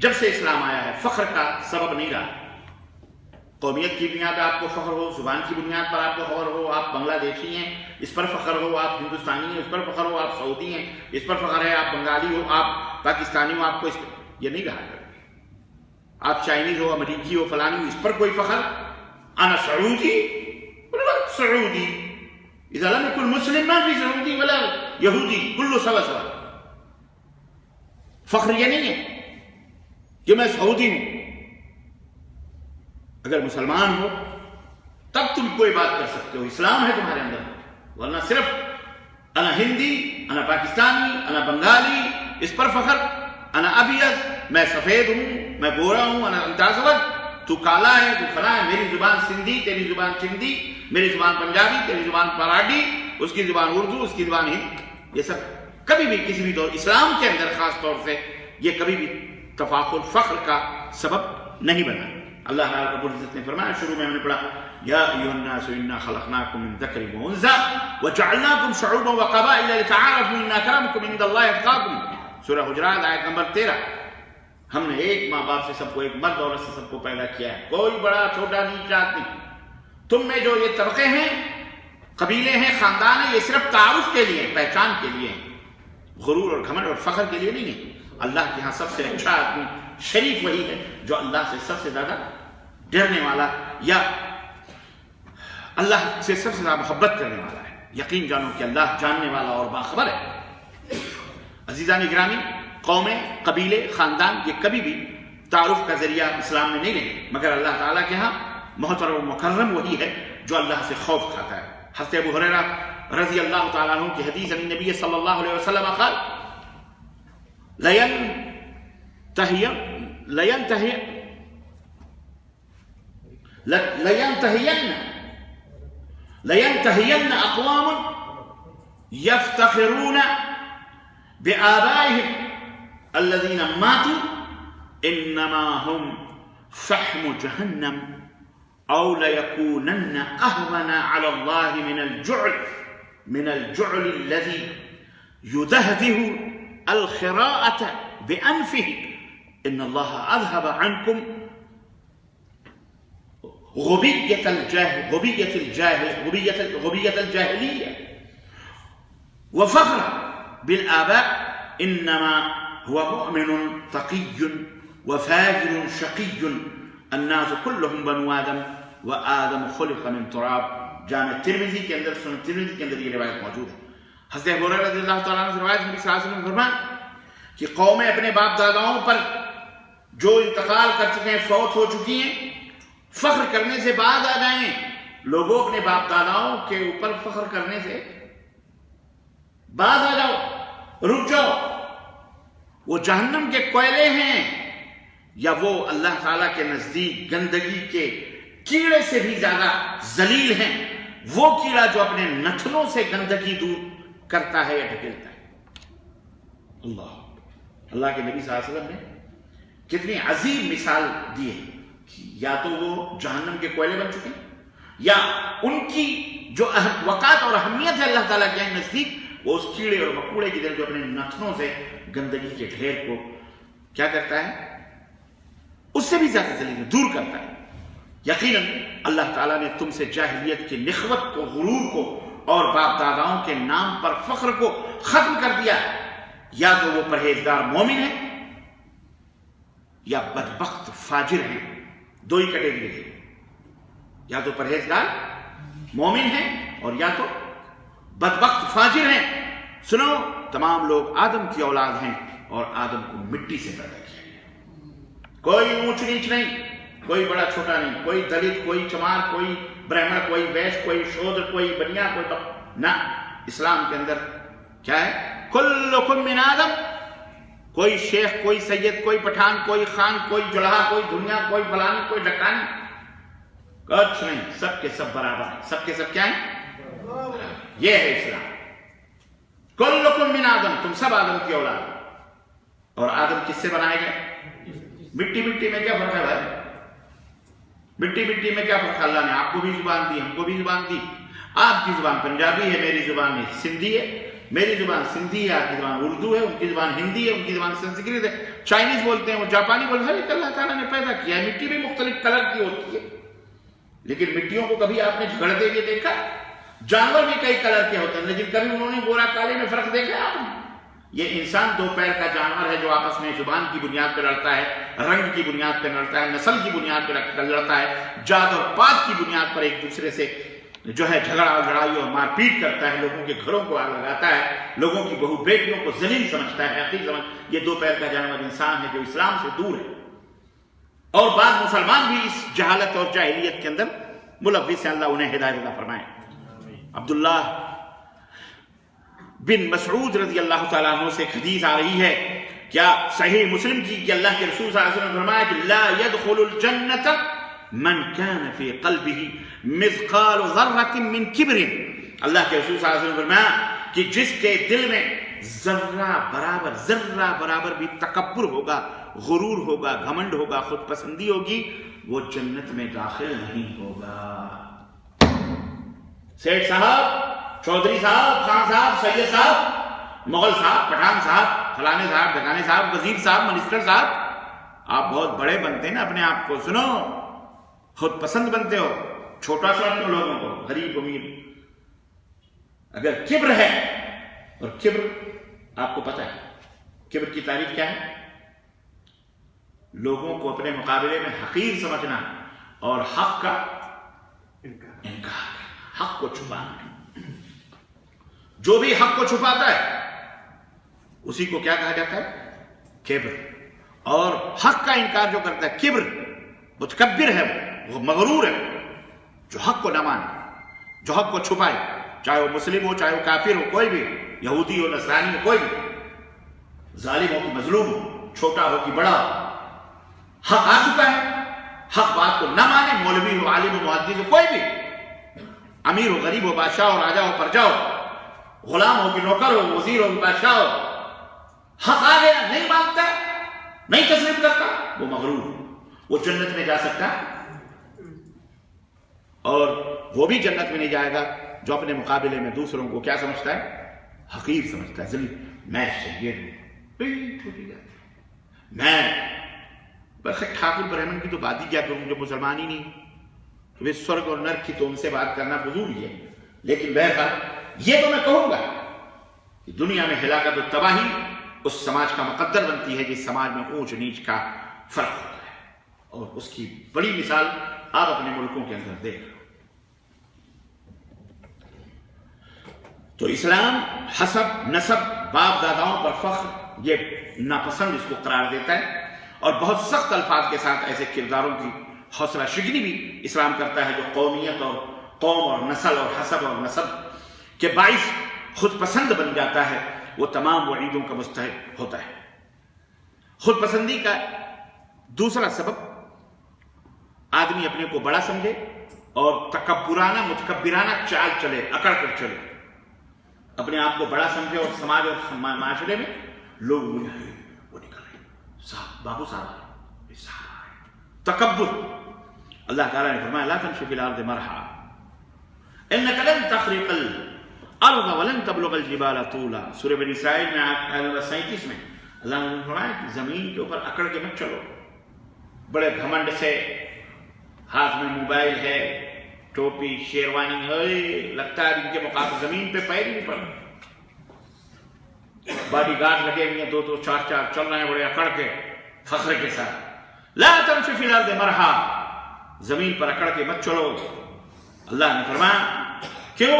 A: جب سے اسلام آیا ہے فخر کا سبب نہیں رہا. قومیت کی بنیاد پر آپ کو فخر ہو، زبان کی بنیاد پر آپ کو فخر ہو، آپ بنگلہ دیشی ہیں اس پر فخر ہو، آپ ہندوستانی ہیں اس پر فخر ہو، آپ سعودی ہیں اس پر فخر ہے، آپ بنگالی ہو، آپ پاکستانی ہو، آپ کو یہ نہیں کہا جائے. آپ چائنیز ہو، امریکی ہو، فلانی ہو، اس پر کوئی فخر. انا سعودی، سعودی اذا لم يكن مسلم ما في سعودی ولا یہودی، کل سوا سوا. فخر یہ نہیں ہے کہ میں سعودی ہوں. اگر مسلمان ہو تب تم کوئی بات کر سکتے ہو، اسلام ہے تمہارے اندر، ورنہ صرف انا ہندی، انا پاکستانی، انا بنگالی اس پر فخر. انا ابیض، میں سفید ہوں، میں گورا ہوں، انا انت اسود، تو کالا ہے، تو فلاں ہے. میری زبان سندھی، تیری زبان سندھی، میری زبان پنجابی، تیری زبان پراڈی، اس کی زبان اردو، اس کی زبان ہند. یہ سب کبھی بھی کسی بھی دور اسلام کے اندر خاص طور سے یہ کبھی بھی تفاخر فخر کا سبب نہیں بنا. اللہ رب العزت نے فرمایا، شروع میں ہم نے پڑھا یا ایھا الناس انا خلقناکم من ذکر وانثى وجعلناکم شعوبا وقبائل لتعارفوا ان اکرمکم عند اللہ اتقاکم. سورہ حجرات آیت نمبر 13. ہم نے ایک ماں باپ سے سب کو، ایک مرد عورت سے سب کو پیدا کیا ہے، کوئی بڑا چھوٹا نیچ جات نہیں. تم میں جو یہ طبقے ہیں، قبیلے ہیں، خاندان ہیں، یہ صرف تعارف کے لیے، پہچان کے لیے ہیں، غرور اور گھمنڈ اور فخر کے لیے نہیں ہے. اللہ کے ہاں سب سے اچھا آدمی شریف وہی ہے جو اللہ سے سب سے زیادہ ڈرنے والا یا اللہ سے سب سے زیادہ محبت کرنے والا ہے. یقین جانو کہ اللہ جاننے والا اور باخبر ہے. عزیزان گرامی، قومیں، قبیلے، خاندان یہ کبھی بھی تعارف کا ذریعہ اسلام میں نہیں رہے، مگر اللہ تعالیٰ کے ہاں محترم و مکرم وہی ہے جو اللہ سے خوف کھاتا ہے. حضرت ابو ہریرہ رضی اللہ تعالیٰ عنہ کی حدیث عن النبی صلی اللہ علیہ وسلم قال لینتہین اقوام یفتخرون بآبائهم الذین ماتوا انما هم فحم جہنم او لیکونن اہون علی اللہ من الجعل الذی یدہدہ الخراءة بأنفه ان اللہ اذهب عنکم غبیۃ الجاہلیہ وفخر بالآباء انما هو مؤمن تقی وفاجر شقی الناس كلهم بنو آدم وآدم خلق من تراب. جامع ترمذی کے اندر، سنن ترمذی کے اندر یہ روایت موجود ہے. حضرت ابو ہریرہ رضی اللہ تعالیٰ عنہ سے روایت، نبی صلی اللہ علیہ وسلم نے فرمایا کہ قومیں اپنے باپ داداؤں پر جو انتقال کر چکے ہیں، فوت ہو چکی ہیں، فخر کرنے سے باز آ جائیں. لوگوں اپنے باپ داداؤں کے اوپر فخر کرنے سے باز آ جاؤ، رک جاؤ. وہ جہنم کے کوئلے ہیں یا وہ اللہ تعالیٰ کے نزدیک گندگی کے کیڑے سے بھی زیادہ ذلیل ہیں. وہ کیڑا جو اپنے نتنوں سے گندگی دور کرتا ہے یا ڈھکیلتا ہے. اللہ کے نبی صلی اللہ علیہ وسلم نے کتنی عظیم مثال دی ہے. یا تو وہ جہنم کے کوئلے بن چکے یا ان کی جو وقات اور اہمیت ہے اللہ تعالیٰ کے نزدیک، وہ اس کیڑے اور مکوڑے کی طرح جو اپنے نتنوں سے گندگی کے ڈھیر کو کیا کرتا ہے، اس سے بھی زیادہ ذلیل دور کرتا ہے. یقیناً اللہ تعالیٰ نے تم سے جاہلیت کی نخوت کو، غرور کو اور باپ داداؤں کے نام پر فخر کو ختم کر دیا. یا تو وہ پرہیزگار مومن ہے یا بدبخت فاجر ہیں دو ہی کیٹیگری ہے، یا تو پرہیزگار مومن ہیں اور یا تو بدبخت فاجر ہیں۔ سنو، تمام لوگ آدم کی اولاد ہیں اور آدم کو مٹی سے پیدا کیا گیا۔ کوئی اونچ نیچ نہیں، کوئی بڑا چھوٹا نہیں، کوئی دلت، کوئی چمار، کوئی برہمن، کوئی ویش، کوئی شودر، کوئی بنیا، کوئی نہ، اسلام کے اندر کیا ہے؟ کلکم من آدم۔ کوئی شیخ، کوئی سید، کوئی پٹھان، کوئی خان، کوئی جلہا، کوئی دنیا، کوئی فلانی، کوئی ڈکانی، کچھ نہیں، سب کے سب برابر ہیں۔ سب کے سب کیا ہیں؟ یہ ہے اسلام۔ کلکم من آدم، تم سب آدم کی اولاد ہو۔ اور آدم کس سے بنائے گئے؟ مٹی مٹی میں کیا فرق ہے بھائی؟ مٹی مٹی میں کیا فرق ہے؟ اللہ نے آپ کو بھی زبان دی، ہم کو بھی زبان دی۔ آپ کی زبان پنجابی ہے، میری زبان سندھی ہے، میری زبان سندھی ہے، آپ کی زبان اردو ہے، ان کی زبان ہندی ہے، ان کی زبان سنسکرت ہے، چائنیز بولتے ہیں، وہ جاپانی بولتے ہیں۔ اللہ تعالیٰ نے پیدا کیا ہے، مٹی بھی مختلف کلر کی ہوتی ہے، لیکن مٹیوں کو کبھی آپ نے جھگڑتے ہوئے دیکھا؟ جانور بھی کئی کلر کے ہوتے ہیں، لیکن کبھی انہوں نے گورا کالے میں فرق دیکھا آپ نے؟ یہ انسان دو پیر کا جانور ہے جو آپس میں زبان کی بنیاد پہ لڑتا ہے، رنگ کی بنیاد پہ لڑتا ہے، نسل کی بنیاد پہ لڑتا ہے، جات اور پات کی بنیاد پر ایک دوسرے سے جو ہے جھگڑا اور لڑائی اور مار پیٹ کرتا ہے، لوگوں کے گھروں کو آگ لگاتا ہے، لوگوں کی بہو بیٹیوں کو ذلیل سمجھتا ہے، حقیر سمجھ۔ یہ دو پیر کا جانور انسان ہے جو اسلام سے دور ہے، اور بعض مسلمان بھی اس جہالت اور جاہلیت کے اندر ملوث ہیں۔ اللہ انہیں ہدایت عطا فرمائے۔ عبداللہ بن مسعود رضی اللہ تعالیٰ عنہ سے ایک حدیث آ رہی ہے، کیا صحیح مسلم کی، کہ اللہ کے رسول صلی اللہ علیہ وسلم نے فرمایا کہ لا يدخل الجنت من كان في قلبه مثقال ذرة من کبر۔ اللہ کے رسول صلی اللہ علیہ وسلم نے فرمایا کہ جس کے دل میں ذرہ برابر بھی تکبر ہوگا، غرور ہوگا، گھمنڈ ہوگا، خود پسندی ہوگی، وہ جنت میں داخل نہیں ہوگا۔ سیٹھ صاحب، چودھری صاحب، خان صاحب، سید صاحب، مغل صاحب، پٹھان صاحب، فلانے صاحب، ڈھکانے صاحب، وزیر صاحب، منسٹر صاحب، آپ بہت بڑے بنتے ہیں نا اپنے آپ کو، سنو، خود پسند بنتے ہو، چھوٹا سمجھتے ہو لوگوں کو، غریب امیر۔ اگر کبر ہے، اور کبر آپ کو پتہ ہے کبر کی تعریف کیا ہے؟ لوگوں کو اپنے مقابلے میں حقیر سمجھنا اور حق کا انکار، حق کو چھپانا۔ جو بھی حق کو چھپاتا ہے اسی کو کیا کہا جاتا ہے؟ کبر۔ اور حق کا انکار جو کرتا ہے، کبر، متکبر ہے، وہ مغرور ہے، جو حق کو نہ مانے، جو حق کو چھپائے، چاہے وہ مسلم ہو، چاہے وہ کافر ہو، کوئی بھی، یہودی ہو، نصرانی ہو، کوئی بھی، ظالم ہو کہ مظلوم ہو، چھوٹا ہو کہ بڑا ہو، حق آ چکا ہے، حق بات کو نہ مانے، مولوی ہو، عالم ہو، محدث ہو، کوئی بھی، امیر ہو، غریب ہو، بادشاہ ہو، راجا ہو، پرجا ہو، غلام ہو کہ نوکر ہو، وزیر ہو کہ بادشاہ ہو، حق آ گیا، نہیں مانتا، نہیں تسلیم کرتا، وہ مغرور ہے۔ وہ جنت میں جا سکتا ہے، اور وہ بھی جنت میں نہیں جائے گا جو اپنے مقابلے میں دوسروں کو کیا سمجھتا ہے؟ حقیر سمجھتا ہے، ذلیل۔ میں سید ہوں، میں بس ٹھاکر برہمن کی تو بات ہی کیا کروں جو مسلمان ہی نہیں، تو سورگ اور نرک کی تو ان سے بات کرنا فضول ہی ہے۔ لیکن بہرحال یہ تو میں کہوں گا کہ دنیا میں ہلاکت و تباہی اس سماج کا مقدر بنتی ہے جس سماج میں اونچ نیچ کا فرق ہوتا ہے، اور اس کی بڑی مثال آپ اپنے ملکوں کے اندر دیکھ۔ تو اسلام حسب، نسب، باپ داداؤں پر فخر، یہ ناپسند اس کو قرار دیتا ہے، اور بہت سخت الفاظ کے ساتھ ایسے کرداروں کی حوصلہ شکنی بھی اسلام کرتا ہے جو قومیت اور قوم اور نسل اور حسب اور نسب کے باعث خود پسند بن جاتا ہے، وہ تمام وعیدوں کا مستحق ہوتا ہے۔ خود پسندی کا دوسرا سبب، آدمی اپنے کو بڑا سمجھے اور تکبرانہ، متکبرانہ چال چلے، اکڑ کر چلے، اپنے آپ کو بڑا سمجھے، اور سماج اور معاشرے میں لوگ مجھے وہ نکل رہے صاحب، بابو صاحب، تکبر۔ اللہ تعالیٰ نے فرمایا لا تمشي في الارض مرحا انك لن تخرق الارض ولن تبلغ الجبال طولا۔ سورہ بنی اسرائیل میں آیت 37 میں اللہ نے فرمایا کہ زمین کے اوپر اکڑ کے مت چلو، بڑے گھمنڈ سے، ہاتھ میں موبائل ہے، ٹوپی، شیروانی ہے، لگتا ہے ان کے مقابلے زمین پہ پیر ہی نہیں پڑ رہے، باڈی گارڈ لگے ہوئے ہیں، دو دو چار چار چل رہے ہیں بڑے اکڑ کے، فخر کے ساتھ۔ لا تمشي في الارض مرحا، زمین پر اکڑ کے مت چلو. اللہ نے فرمایا کیوں؟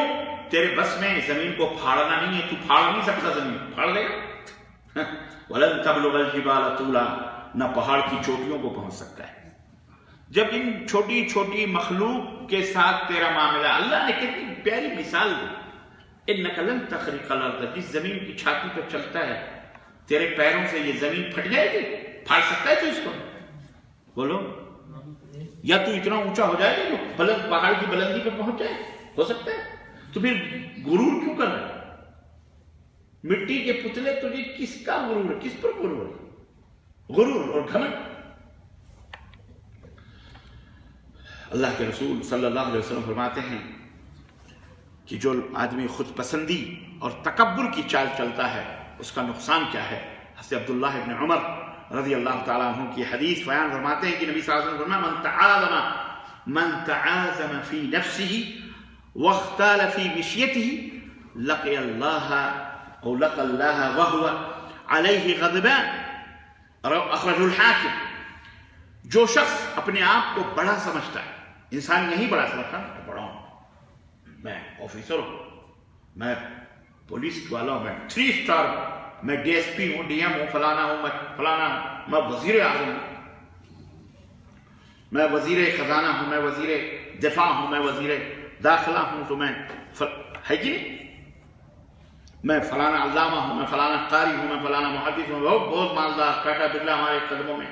A: تیرے بس میں زمین کو پھاڑنا نہیں ہے، تو پھاڑ نہیں سکتا، زمین پھاڑ لے گا. وَلَن تَبْلُغَ الْجِبَالَ طُولًا، نہ پہاڑ کی چوٹیوں کو پہنچ سکتا ہے. جب ان چھوٹی چھوٹی مخلوق کے ساتھ تیرا معاملہ، اللہ نے کتنی پیاری مثال دی. اِنَّكَ لَن تَخْرِقَ الْأَرْضَ، جس زمین کی چھاتی پہ چلتا ہے تیرے پیروں سے یہ زمین پھٹ جائے گی. پھاڑ سکتا ہے تو اس کو؟ بولو. یا تو اتنا اونچا ہو جائے گا جو بلند پہاڑ کی بلندی پہ پہنچ جائے؟ ہو سکتا ہے؟ تو پھر غرور کیوں کر رہا ہے؟ مٹی کے پتلے تجھے کس کا غرور ہے؟ کس پر غرور ہے؟ غرور اور گھمنڈ. اللہ کے رسول صلی اللہ علیہ وسلم فرماتے ہیں کہ جو آدمی خود پسندی اور تکبر کی چال چلتا ہے اس کا نقصان کیا ہے. حضرت عبداللہ ابن عمر رضی اللہ تعالیٰ عنہ کی حدیث بیان فرماتے ہیں کہ نبی صلی اللہ علیہ وسلم فرمایا من تعاظم فی نفسه واختال فی مشیته لقی اللہ او لقى اللہ وهو علیہ غضبان. اخرج الحاکم. جو شخص اپنے آپ کو بڑا سمجھتا ہے، انسان یہی بڑا سمجھتا ہے، بڑا ہوں، میں آفیسر ہوں، میں پولیس والا ہوں، میں 3 اسٹار ہوں، میں ڈی ایس پی ہوں، ڈی ایم ہوں، فلانا ہوں، میں فلانا ہوں، میں وزیر اعظم ہوں، میں وزیر خزانہ ہوں، میں وزیر دفاع ہوں، میں وزیر داخلہ ہوں، تو میں ہے کہ نہیں؟ میں فلانا علامہ ہوں، میں فلانا قاری ہوں، میں فلانا محدث ہوں، بہت مالدار، ٹاٹا برلا ہمارے قدموں میں.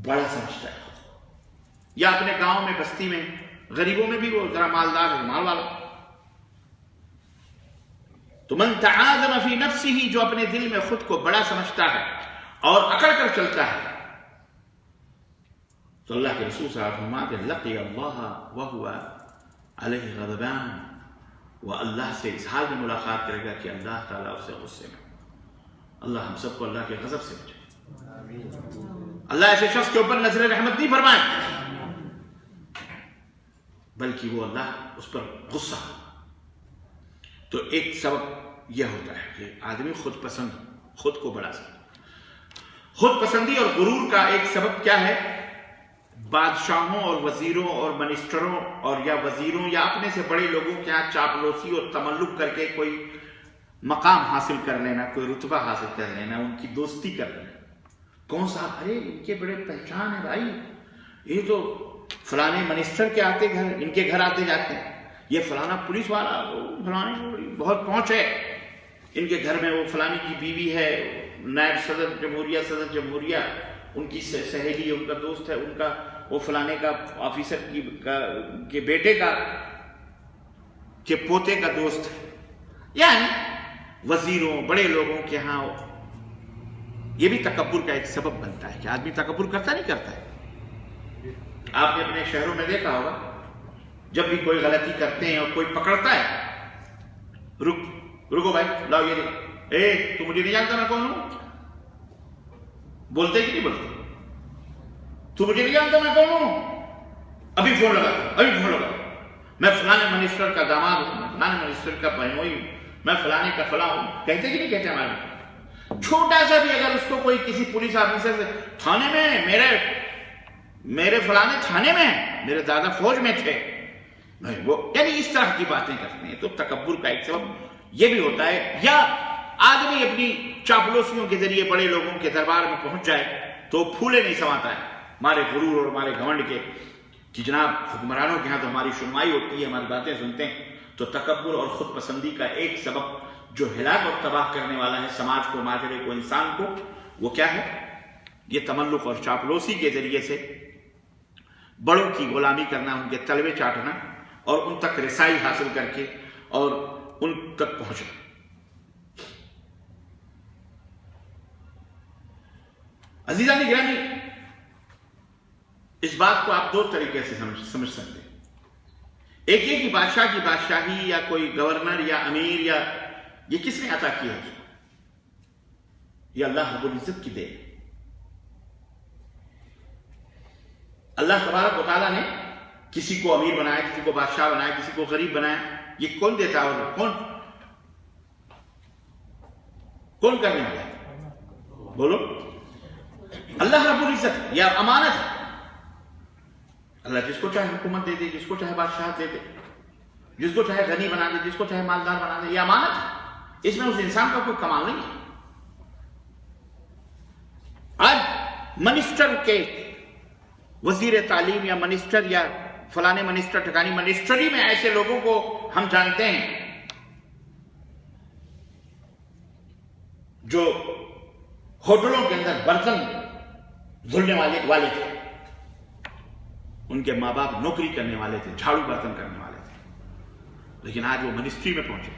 A: بڑا سمجھتا ہے. یا اپنے گاؤں میں، بستی میں، غریبوں میں بھی وہ ذرا مالدار ہے، مال والا. تو من تعاظم فی نفسہ، جو اپنے دل میں خود کو بڑا سمجھتا ہے اور اکڑ کر چلتا ہے، تو اللہ کے رسول صلی اللہ علیہ وسلم فرماتے لقی اللہ وہو علیہ غضبان، وہ اللہ سے اس حال میں ملاقات کرے گا کہ اللہ تعالیٰ اسے غصے میں. اللہ ہم سب کو اللہ کے غضب سے بچائے. اللہ ایسے شخص کے اوپر نظر رحمت نہیں فرمائے، بلکہ وہ اللہ اس پر غصہ. تو ایک سبب یہ ہوتا ہے کہ آدمی خود پسند، خود کو بڑا سمجھے. خود پسندی اور غرور کا ایک سبب کیا ہے؟ بادشاہوں اور وزیروں اور منسٹروں اور یا وزیروں یا اپنے سے بڑے لوگوں کے ہاں چاپلوسی اور تملق کر کے کوئی مقام حاصل کر لینا، کوئی رتبہ حاصل کر لینا، ان کی دوستی کر لینا. کون سا؟ ارے ان کے بڑے پہچان ہے بھائی، یہ تو فلانے منسٹر کے آتے گھر، ان کے گھر آتے جاتے ہیں، یہ فلانا پولیس والا، فلانے بہت پہنچ ہے ان کے گھر میں، وہ فلانی کی بیوی ہے، نائب صدر جمہوریہ ان کی سہیلی ہے، ان کا دوست ہے، ان کا وہ فلانے کا آفیسر کے بیٹے کا کے پوتے کا دوست ہے. یعنی وزیروں، بڑے لوگوں کے ہاں یہ بھی تکبر کا ایک سبب بنتا ہے کہ آدمی تکبر کرتا نہیں کرتا ہے. آپ نے اپنے شہروں میں دیکھا ہوگا جب بھی کوئی غلطی کرتے ہیں اور کوئی پکڑتا ہے، رکو بھائی، لاؤ یہ دیکھو، تو مجھے نہیں جانتا میں کون ہوں؟ بولتے کہ نہیں بولتے؟ تو مجھے نہیں جانتا میں کون ہوں؟ ابھی فون لگا، میں فلانے منسٹر کا داماد ہوں، فلانے منسٹر کا بہنوئی ہوں، میں فلانے کا فلاں ہوں. کہتے کہ نہیں کہتے ہمارے؟ چھوٹا سا بھی اگر اس کو کوئی کسی پولیس آفیسر سے، تھانے میں میرے فلانے تھانے میں، میرے دادا فوج میں تھے، وہ یعنی اس طرح کی باتیں کرتے ہیں. تو تکبر کا ایک سبب یہ بھی ہوتا ہے. یا آدمی اپنی چاپلوسیوں کے ذریعے بڑے لوگوں کے دربار میں پہنچ جائے تو پھولے نہیں سماتا ہے ہمارے غرور اور ہمارے گھمنڈ کے کہ جناب حکمرانوں کے ہاں تو ہماری سنوائی ہوتی ہے، ہماری باتیں سنتے ہیں. تو تکبر اور خود پسندی کا ایک سبب جو ہلاک اور تباہ کرنے والا ہے سماج کو، معاشرے کو، انسان کو، وہ کیا ہے؟ یہ تملق اور چاپلوسی کے ذریعے سے بڑوں کی غلامی کرنا، ان کے تلوے چاٹنا اور ان تک رسائی حاصل کر کے اور ان تک پہنچنا. عزیزان گرامی، اس بات کو آپ 2 طریقے سے سمجھ سکتے ہیں. ایک یہ کہ بادشاہ کی بادشاہی یا کوئی گورنر یا امیر یا یہ کس نے عطا کیا ہے اس کو؟ یہ اللہ رب العزت کی دین. اللہ تبارک و تعالیٰ نے کسی کو امیر بنایا، کسی کو بادشاہ بنایا، کسی کو غریب بنایا. یہ کون دیتا ہے اور کون کرنے والا ہے؟ بولو. اللہ رب العزت. یہ امانت ہے. اللہ جس کو چاہے حکومت دے دے، جس کو چاہے بادشاہت دے دے، جس کو چاہے غنی بنا دے، جس کو چاہے مالدار بنا دے، یہ امانت ہے، اس میں اس انسان کا کوئی کمال نہیں ہے۔ آج منسٹر کے وزیر تعلیم یا منسٹر یا فلانے منسٹر ٹھکانی منسٹری میں ایسے لوگوں کو ہم جانتے ہیں جو ہوٹلوں کے اندر برتن دھلنے والے تھے، ان کے ماں باپ نوکری کرنے والے تھے، جھاڑو برتن کرنے والے تھے، لیکن آج وہ منسٹری میں پہنچے۔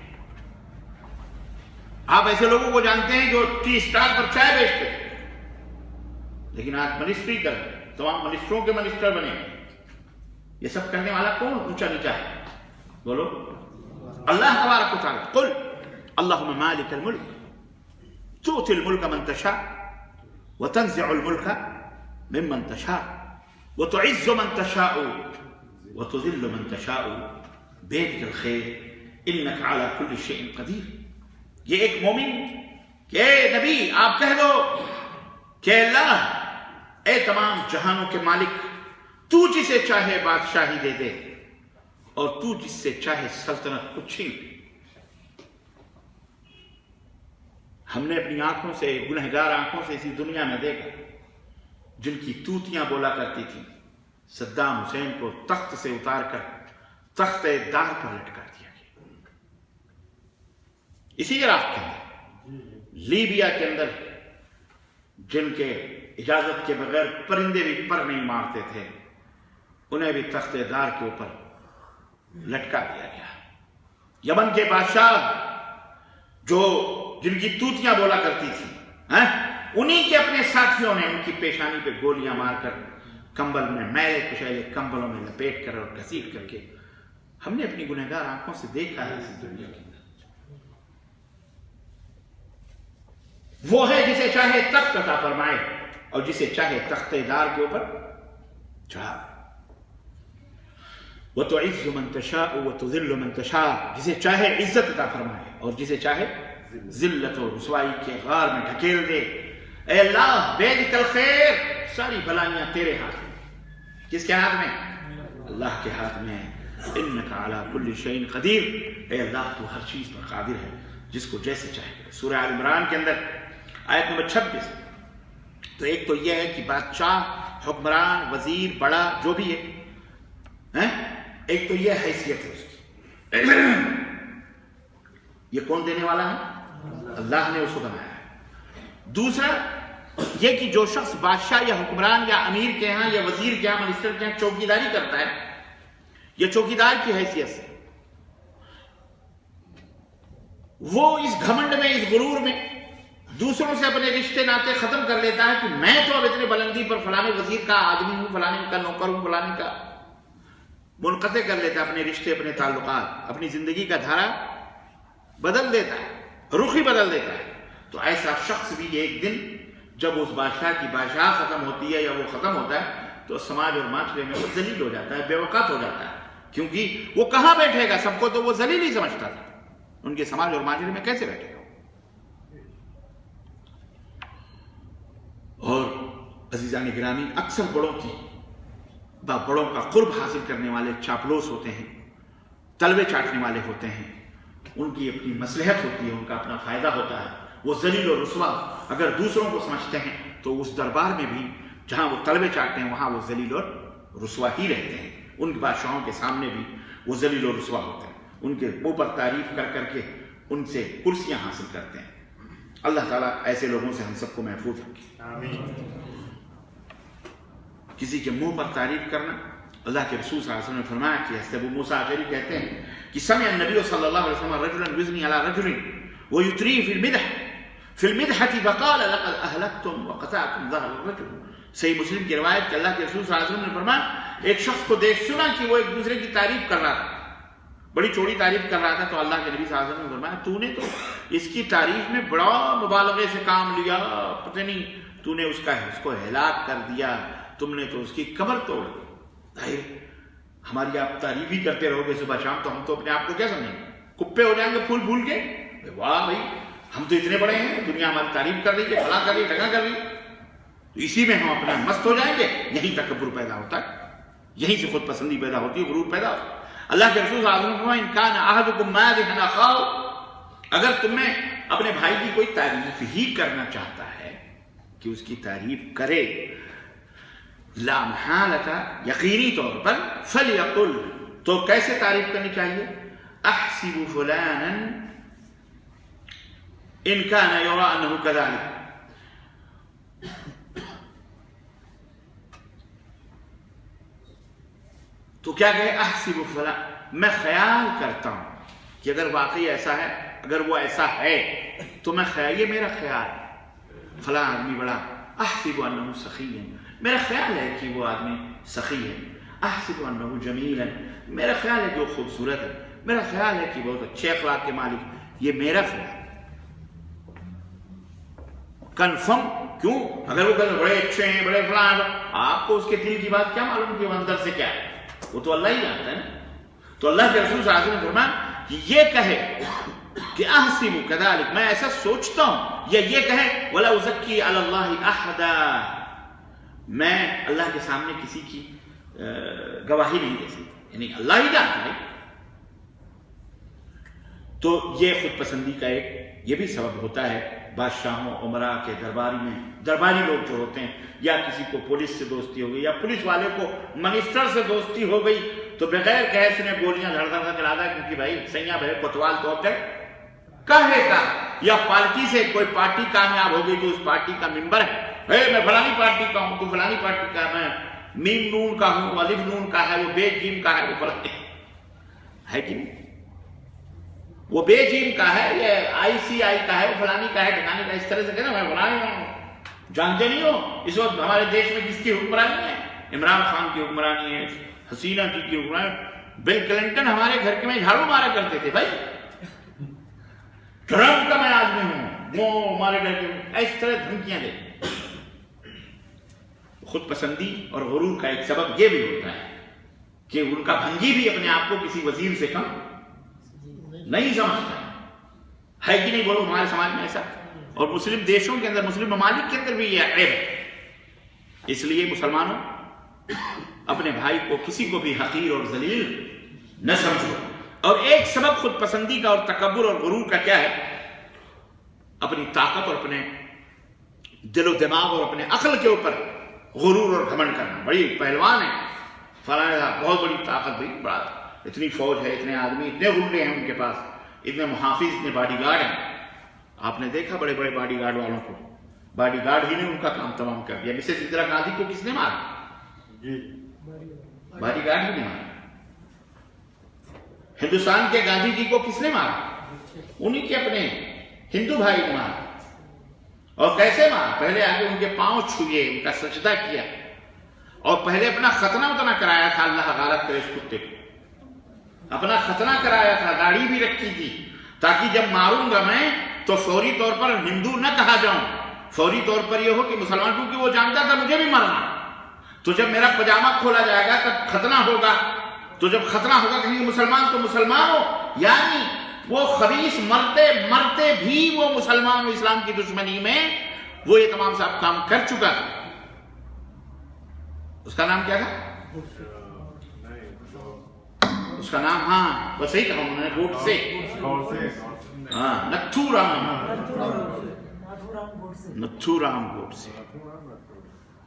A: آپ ایسے لوگوں کو جانتے ہیں جو ٹی اسٹال پر چائے بیچتے تھے، لیکن آج منسٹری کر رہے، تمام منسٹروں کے منسٹر بنے۔ یہ سب کرنے والا کون اونچا نیچا ہے؟ بولو اللہ تبارک و تعالی۔ قل اللہم مالک الملک تؤتی الملک من تشاء وتنزع الملک ممن تشاء وتعز من تشاء وتذل من تشاء بیدک الخیر انک علی کل شیء قدیر۔ یہ ایک مومن کہ اے نبی آپ کہہ دو کہ اللہ اے تمام جہانوں کے مالک، تو جسے چاہے بادشاہی دے دے اور تو جس سے چاہے سلطنت کو چھین لے۔ ہم نے اپنی آنکھوں سے، گنہگار آنکھوں سے اسی دنیا میں دیکھا جن کی توتیاں بولا کرتی تھی، صدام حسین کو تخت سے اتار کر تخت دار پر لٹکا دیا گیا۔ اسی عراق کے اندر، لیبیا کے اندر، جن کے اجازت کے بغیر پرندے بھی پر نہیں مارتے تھے، انہیں بھی تخت دار کے اوپر لٹکا دیا گیا۔ یمن کے بادشاہ جو جن کی توتیاں بولا کرتی تھی، انہی کے اپنے ساتھیوں نے ان کی پیشانی پہ گولیاں مار کر کمبل میں، میلے کچیلے کمبلوں میں لپیٹ کر اور گھسیٹ کر کے ہم نے اپنی گنہگار آنکھوں سے دیکھا ہے اس دنیا کے اندر۔ وہ ہے جسے چاہے تخت عطا فرمائے اور جسے چاہے تخت دار کے اوپر چڑھا۔ وَتُعِزُّ مَن تَشَاءُ وَتُذِلُّ مَن تَشَاءُ، جسے چاہے عزت عطا فرمائے اور جسے چاہے ذلت و رسوائی کے غار میں ڈھکیل دے۔ اے اللہ بیدک الخیر، ساری بھلائیاں تیرے ہاتھ میں۔ کس کے ہاتھ میں؟ اللہ کے ہاتھ میں۔ انک علی کل شیء قدیر، اے اللہ تو ہر چیز پر قادر ہے، جس کو جیسے چاہے کرے۔ سورہ آل عمران کے اندر آیت نمبر 26۔ تو ایک تو یہ ہے کہ بادشاہ، حکمران، وزیر، بڑا جو بھی ہے، ایک تو یہ حیثیت ہے اس کی، یہ کون دینے والا ہے؟ اللہ نے اس کو بنایا ہے۔ دوسرا یہ کہ جو شخص بادشاہ یا حکمران یا امیر کے ہاں یا وزیر کے ہاں، منسٹر کے ہاں چوکیداری کرتا ہے، یہ چوکیدار کی حیثیت سے وہ اس گھمنڈ میں، اس غرور میں دوسروں سے اپنے رشتے ناطے ختم کر لیتا ہے کہ میں تو اب اتنی بلندی پر فلانے وزیر کا آدمی ہوں، فلانے کا نوکر ہوں، فلانے کا، منقطع کر لیتا ہے اپنے رشتے، اپنے تعلقات، اپنی زندگی کا دھارا بدل دیتا ہے، رخ ہی بدل دیتا ہے۔ تو ایسا شخص بھی ایک دن جب اس بادشاہ کی بادشاہ ختم ہوتی ہے یا وہ ختم ہوتا ہے تو سماج اور معاشرے میں وہ ذلیل ہو جاتا ہے، بے وقت ہو جاتا ہے، کیونکہ وہ کہاں بیٹھے گا؟ سب کو تو وہ ذلیل ہی سمجھتا تھا، ان کے سماج اور معاشرے میں کیسے بیٹھے گا؟ اور عزیزان گرامی، اکثر بڑوں کا قرب حاصل کرنے والے چاپلوس ہوتے ہیں، تلوے چاٹنے والے ہوتے ہیں، ان کی اپنی مصلحت ہوتی ہے، ان کا اپنا فائدہ ہوتا ہے، وہ ذلیل اور رسوا اگر دوسروں کو سمجھتے ہیں تو اس دربار میں بھی جہاں وہ تلوے چاٹتے ہیں وہاں وہ ذلیل اور رسوا ہی رہتے ہیں، ان بادشاہوں کے سامنے بھی وہ ذلیل اور رسوا ہوتے ہیں، ان کے منہ پر تعریف کر کر کے ان سے کرسیاں حاصل کرتے ہیں۔ اللہ تعالیٰ ایسے لوگوں سے ہم سب کو محفوظ رکھے۔ آمین۔ کسی کے منہ پر تعریف کرنا، اللہ کے رسول صلی اللہ علیہ وسلم نے فرمایا کہ حضرت ابو موسیٰ اشعری کہتے ہیں کہ سمع النبی صلی اللہ علیہ وسلم رجلا یثنی علی رجل ویتری فی المدحة فقال لقد اہلکتم وقطعتم ظہر الرجل۔ صحیح مسلم کی روایت کہ اللہ کے رسول صلی اللہ علیہ وسلم نے فرمایا ایک شخص کو دیکھ سنا کہ وہ ایک دوسرے کی تعریف کر رہا تھا، بڑی چوڑی تعریف کر رہا تھا، تو اللہ کے نبی صلی اللہ علیہ وسلم نے فرمایا تو نے تو اس کی تعریف میں بڑا مبالغے سے کام لیا، پتہ نہیں تو نے اس کو ہلاک کر دیا، تم نے تو اس کی کمر توڑ دی۔ ظاہر ہماری آپ تعریف ہی کرتے رہو گے صبح شام تو ہم تو اپنے آپ کو کیا سمجھیں گے؟ کپے ہو جائیں گے پھول پھول کے، واہ بھائی ہم تو اتنے بڑے ہیں، دنیا ہماری تعریف کر رہی ہے، فلاں کر رہی ہے، ڈھگا کر رہی ہے، اسی میں ہم اپنا مست ہو جائیں گے۔ یہی تکبر پیدا ہوتا ہے۔ یہیں سے خود پسندی پیدا ہوتی ہے، غرور پیدا ہوتا ہے۔ اللہ کے رسول صلی اللہ علیہ وسلم فرمایا ان کان احدکم مادحا اخاہ، اگر تم میں اپنے بھائی کی کوئی تعریف ہی کرنا چاہتا ہے کہ اس کی تعریف کرے، لا محالۃ، یقینی طور پر، فلیقل، تو کیسے تعریف کرنی چاہیے؟ احسب فلانا ان کان یری انہ کذلک، تو کیا کہے؟ احسب فلان، میں خیال کرتا ہوں کہ اگر واقعی ایسا ہے، اگر وہ ایسا ہے تو میں خیال، یہ میرا خیال، فلاں آدمی بڑا، احسب انہ سخی، میرا خیال ہے کہ وہ آدمی سخی ہے، احسب انہ جمیلا، میرا خیال ہے کہ وہ خوبصورت ہے، میرا خیال ہے کہ بہت اچھے اخلاق کے مالک، یہ میرا خیال۔ کنفرم کیوں؟ اگر وہ کہتے بڑے اچھے ہیں، بڑے فلاں، آپ کو اس کے دل کی بات کیا معلوم کہ وہ اندر سے کیا ہے؟ وہ تو اللہ ہی جانتا ہے نا۔ تو اللہ کے رسول صلی اللہ علیہ وسلم نے فرمایا کہ یہ کہے کہ احسب کذالک، میں ایسا سوچتا ہوں، یا یہ کہے ولا ازکی علی اللہ احدا، میں اللہ کے سامنے کسی کی گواہی نہیں دے سکتا، یعنی اللہ ہی جانتا ہے۔ تو یہ خود پسندی کا ایک یہ بھی سبب ہوتا ہے بادشاہوں عمراء کے درباری میں، درباری لوگ جو ہوتے ہیں، یا کسی کو پولیس سے دوستی ہو گئی، یا پولیس والے کو منسٹر سے دوستی ہو گئی، تو بغیر کہے سنے گولیاں دھڑ دھڑ کر چلاتا ہے، کیونکہ بھائی سیاں بھائی کوتوال تو آبجیکٹ کہے گا۔ یا پارٹی سے کوئی پارٹی کامیاب ہو گئی تو اس پارٹی کا ممبر ہے، میں فلانی پارٹی کا ہوں، تو فلانی پارٹی کا، میں میم نون کا ہوں، الف نون کا ہے، وہ بے جیم کا ہے، وہ فلانی ہے کہ نہیں؟ وہ بے جیم کا ہے، یہ آئی سی آئی کا ہے، وہ فلانی کا ہے، ٹھکانے کا، اس طرح سے کہنا میں فلانی ہوں۔ جانتے نہیں ہو اس وقت ہمارے دیش میں کس کی حکمرانی ہے؟ عمران خان کی حکمرانی ہے، حسینہ جی کی حکمرانی، بل کلنٹن ہمارے گھر کے میں جھاڑو مارا کرتے تھے بھائی، ٹرمپ کا میں آدمی ہوں، وہ ہمارے گھر کے، اس طرح دھمکیاں دے۔ خود پسندی اور غرور کا ایک سبب یہ بھی ہوتا ہے کہ ان کا بھنجی بھی اپنے آپ کو کسی وزیر سے کم نہیں سمجھتا ہے کہ نہیں؟ بولو ہمارے سماج میں ایسا، اور مسلم دیشوں کے اندر، مسلم ممالک کے اندر بھی یہ عیب ہے۔ اس لیے مسلمانوں اپنے بھائی کو کسی کو بھی حقیر اور ذلیل نہ سمجھو۔ اور ایک سبب خود پسندی کا اور تکبر اور غرور کا کیا ہے؟ اپنی طاقت اور اپنے دل و دماغ اور اپنے عقل کے اوپر غرور اور گھمنڈ کرنا۔ بڑی پہلوان ہے فلاں، بہت بڑی طاقت، بھی بڑا، اتنی فوج ہے، اتنے آدمی، اتنے غنڈے ہیں ان کے پاس، اتنے محافظ، اتنے باڈی گارڈ ہیں۔ آپ نے دیکھا بڑے بڑے باڈی گارڈ والوں کو، باڈی گارڈ ہی نے ان کا کام تمام کر دیا۔ مسز اندرا گاندھی کو کس نے مارا؟ باڈی گارڈ ہی نے مارا۔ ہندوستان کے گاندھی جی کو کس نے مارا؟ انہی کے اپنے ہندو بھائی نے مارا۔ اور کیسے مارا؟ پہلے آگے ان کے پاؤں چھوئے، ان کا سجدہ کیا، اور پہلے اپنا ختنہ اتنا کرایا تھا، اللہ غارت کرے اس کتے کو، اپنا ختنہ کرایا تھا، داڑھی بھی رکھی تھی، تاکہ جب ماروں گا میں تو فوری طور پر ہندو نہ کہا جاؤں، فوری طور پر یہ ہو کہ مسلمان، کیونکہ وہ جانتا تھا مجھے بھی مرنا، تو جب میرا پجامہ کھولا جائے گا تب ختنہ ہوگا، تو جب ختنہ ہوگا کہیں مسلمان تو مسلمان ہو، یعنی وہ خبیث مرتے مرتے بھی وہ مسلمان و اسلام کی دشمنی میں وہ یہ تمام سب کام کر چکا تھا۔ اس کا نام کیا تھا؟ اس کا نام، ہاں بس صحیح کہا انہوں نے، گوڈ سے، ہاں، نتھو رام گوڈ سے،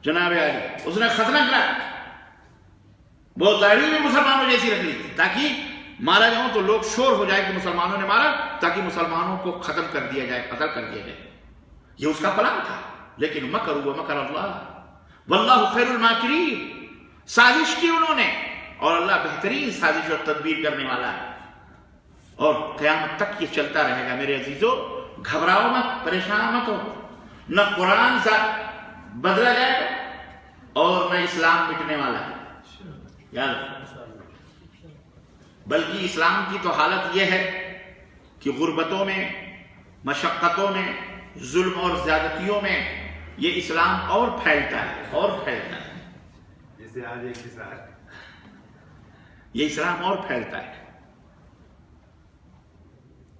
A: جناب علی، اس نے ختنہ کرایا، وہ داڑھی بھی مسلمانوں جیسی رکھ لی تھی تاکہ مارا جاؤں تو لوگ شور ہو جائے کہ مسلمانوں نے مارا، تاکہ مسلمانوں کو ختم کر دیا جائے، قتل کر دیا جائے۔ یہ اس کا پلان تھا، لیکن مکروا ومکر اللہ واللہ خیر الماکرین، سازش کی انہوں نے، اور اللہ بہترین سازش اور تدبیر کرنے والا ہے، اور قیامت تک یہ چلتا رہے گا۔ میرے عزیزو، گھبراؤ مت، پریشان مت ہو، نہ قرآن سے بدلا جائے گا اور نہ اسلام مٹنے والا ہے، یاد رکھو۔ بلکہ اسلام کی تو حالت یہ ہے کہ غربتوں میں، مشقتوں میں، ظلم اور زیادتیوں میں یہ اسلام اور پھیلتا ہے، اور پھیلتا ہے، جیسے آج ایک یہ اسلام اور پھیلتا ہے۔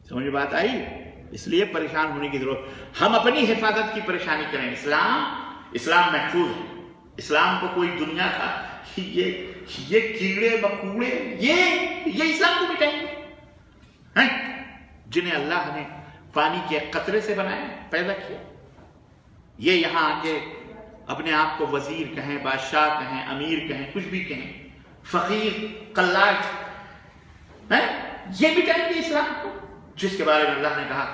A: سمجھ بات آئی؟ اس لیے پریشان ہونے کی ضرورت، ہم اپنی حفاظت کی پریشانی کریں، اسلام محفوظ ہے، اسلام کو کوئی دنیا کا یہ کیڑے مکوڑے یہ اسلام کو مٹائیں گے، جنہیں اللہ نے پانی کے قطرے سے بنایا، پیدا کیا، یہ یہاں آ کے اپنے آپ کو وزیر کہیں، بادشاہ کہیں، امیر کہیں، کچھ بھی کہیں، فقیر، قلاج، یہ مٹائیں گے اسلام کو، جس کے بارے میں اللہ نے کہا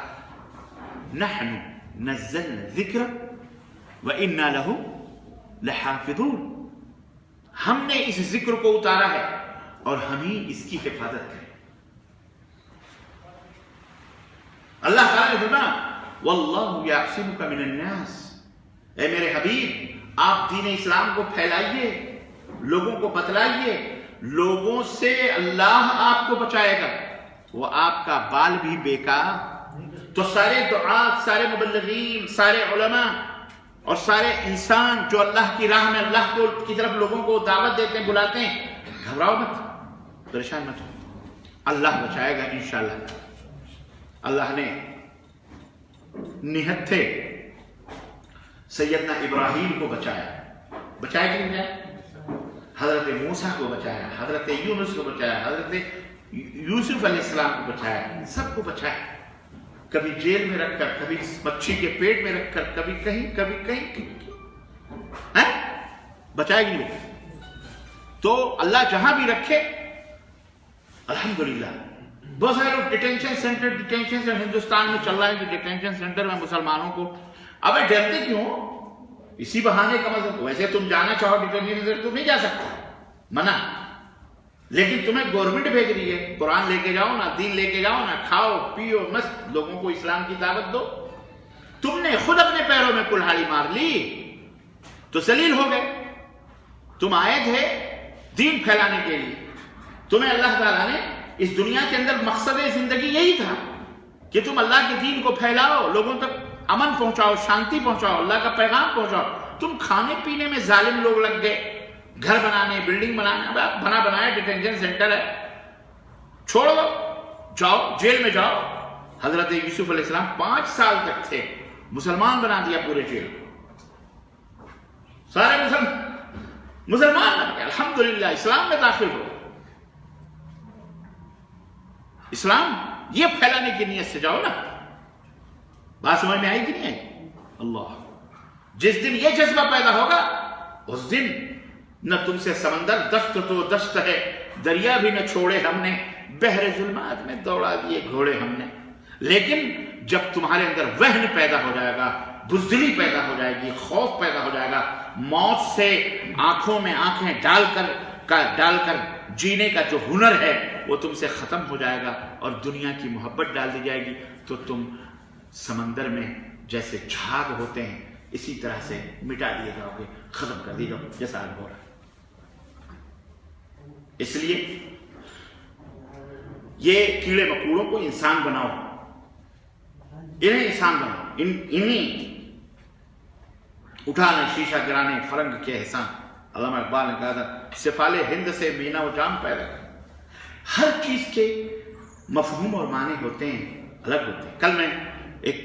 A: نحن نزلنا الذکر وإنا له لحافظون، ہم نے اس ذکر کو اتارا ہے اور ہم ہی اس کی حفاظت کریں۔ اللہ تعالیٰ نے فرمایا واللہ یعصمک من الناس، اے میرے حبیب آپ دین اسلام کو پھیلائیے، لوگوں کو بتلائیے، لوگوں سے اللہ آپ کو بچائے گا، وہ آپ کا بال بھی بیکار۔ تو سارے دعات، سارے مبلغین، سارے علماء اور سارے انسان جو اللہ کی راہ میں اللہ کی طرف لوگوں کو دعوت دیتے ہیں، بلاتے ہیں، گھبراؤ مت، پریشان مت ہو، اللہ بچائے گا انشاءاللہ۔ اللہ نے نہتھے سیدنا ابراہیم کو بچایا کہ نہیں بچایا؟ حضرت موسیٰ کو بچایا، حضرت یونس کو بچایا، حضرت یوسف علیہ السلام کو بچایا، سب کو بچایا، کبھی جیل میں رکھ کر، کبھی مچھی کے پیٹ میں رکھ کر، کبھی کہیں بچایا کہ نہیں؟ تو اللہ جہاں بھی رکھے الحمدللہ۔ بہت سارے لوگ ڈیٹینشن سینٹر ہندوستان میں چل رہا ہے کہ ڈیٹینشن سینٹر میں مسلمانوں کو، اب ڈرتے کیوں؟ اسی بہانے کا مطلب، ویسے تم جانا چاہو ڈیٹینشن سینٹر تم نہیں جا سکتے، منع، لیکن تمہیں گورنمنٹ بھیج رہی ہے، قرآن لے کے جاؤ نا، دین لے کے جاؤ نا، کھاؤ پیو مست، لوگوں کو اسلام کی دعوت دو۔ تم نے خود اپنے پیروں میں کلہاڑی مار لی تو ذلیل ہو گئے۔ تم آئے تھے دین پھیلانے کے لیے، تمہیں اللہ تعالیٰ نے اس دنیا کے اندر مقصد زندگی یہی تھا کہ تم اللہ کے دین کو پھیلاؤ، لوگوں تک امن پہنچاؤ، شانتی پہنچاؤ، اللہ کا پیغام پہنچاؤ۔ تم کھانے پینے میں ظالم لوگ لگ گئے، گھر بنانے، بلڈنگ بنانے، بنایا ڈیٹینشن سینٹر ہے، چھوڑ دو، جاؤ جیل میں جاؤ۔ حضرت یوسف علیہ السلام 5 سال تک تھے، مسلمان بنا دیا پورے جیل، سارے مسلمان بن گئے، الحمدللہ اسلام میں داخل ہو۔ اسلام یہ پھیلانے کی نیت سے جاؤ نا، بات سمجھ میں آئی کہ نہیں آئی؟ اللہ، جس دن یہ جذبہ پیدا ہوگا اس دن نہ تم سے سمندر، دشت تو دشت ہے، دریا بھی نہ چھوڑے ہم نے، بحر ظلمات میں دوڑا دیے گھوڑے ہم نے۔ لیکن جب تمہارے اندر وہن پیدا ہو جائے گا، بزدلی پیدا ہو جائے گی، خوف پیدا ہو جائے گا، موت سے آنکھوں میں آنکھیں ڈال کر جینے کا جو ہنر ہے وہ تم سے ختم ہو جائے گا اور دنیا کی محبت ڈال دی جائے گی، تو تم سمندر میں جیسے جھاگ ہوتے ہیں اسی طرح سے مٹا دیے جاؤ گے، ختم کر دیے جاؤ گے، جیسا آج ہو رہا ہے۔ اس لیے یہ کیڑے مکوڑوں کو انسان بناؤ، انہیں انسان بناؤ، انہیں اٹھانے، شیشہ گرانے فرنگ کے احسان۔ علامہ اقبال نے کہا تھا سفال ہند سے مینا و جام پیدا کر۔ ہر چیز کے مفہوم اور معنی ہوتے ہیں، الگ ہوتے ہیں۔ کل میں ایک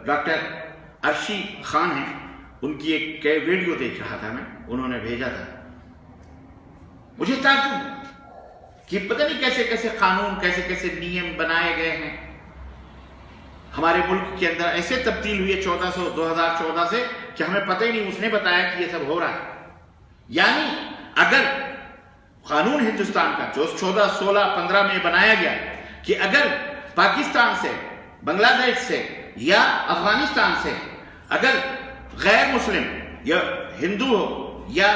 A: ڈاکٹر عرشی خان ہیں، ان کی ایک ویڈیو دیکھ رہا تھا میں، انہوں نے بھیجا تھا، مجھے تعجب کہ پتہ نہیں کیسے کیسے قانون، کیسے کیسے نیم بنائے گئے ہیں ہمارے ملک کے اندر، ایسے تبدیل ہوئی ہے 2014 سے کہ ہمیں پتہ ہی نہیں، اس نے بتایا کہ یہ سب ہو رہا ہے۔ یعنی اگر قانون ہندوستان کا جو 14، 16، 15 میں بنایا گیا کہ اگر پاکستان سے، بنگلہ دیش سے یا افغانستان سے اگر غیر مسلم یا ہندو ہو یا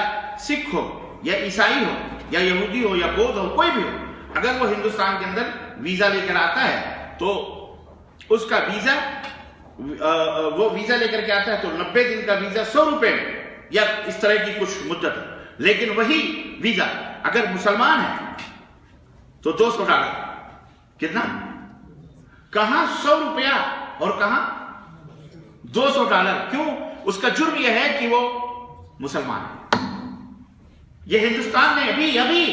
A: سکھ ہو یا عیسائی ہو یا یہودی ہو یا بودھ ہو، کوئی بھی ہو، اگر وہ ہندوستان کے اندر ویزا لے کر آتا ہے تو اس کا ویزا، وہ ویزا لے کر کے آتا ہے تو 90 دن کا ویزا 100 روپے میں یا اس طرح کی کچھ مدت ہے۔ لیکن وہی ویزا اگر مسلمان ہے تو $200، کتنا؟ کہاں 100 روپیہ اور کہاں $200؟ کیوں؟ اس کا جرم یہ ہے کہ وہ مسلمان ہے۔ یہ ہندوستان نے ابھی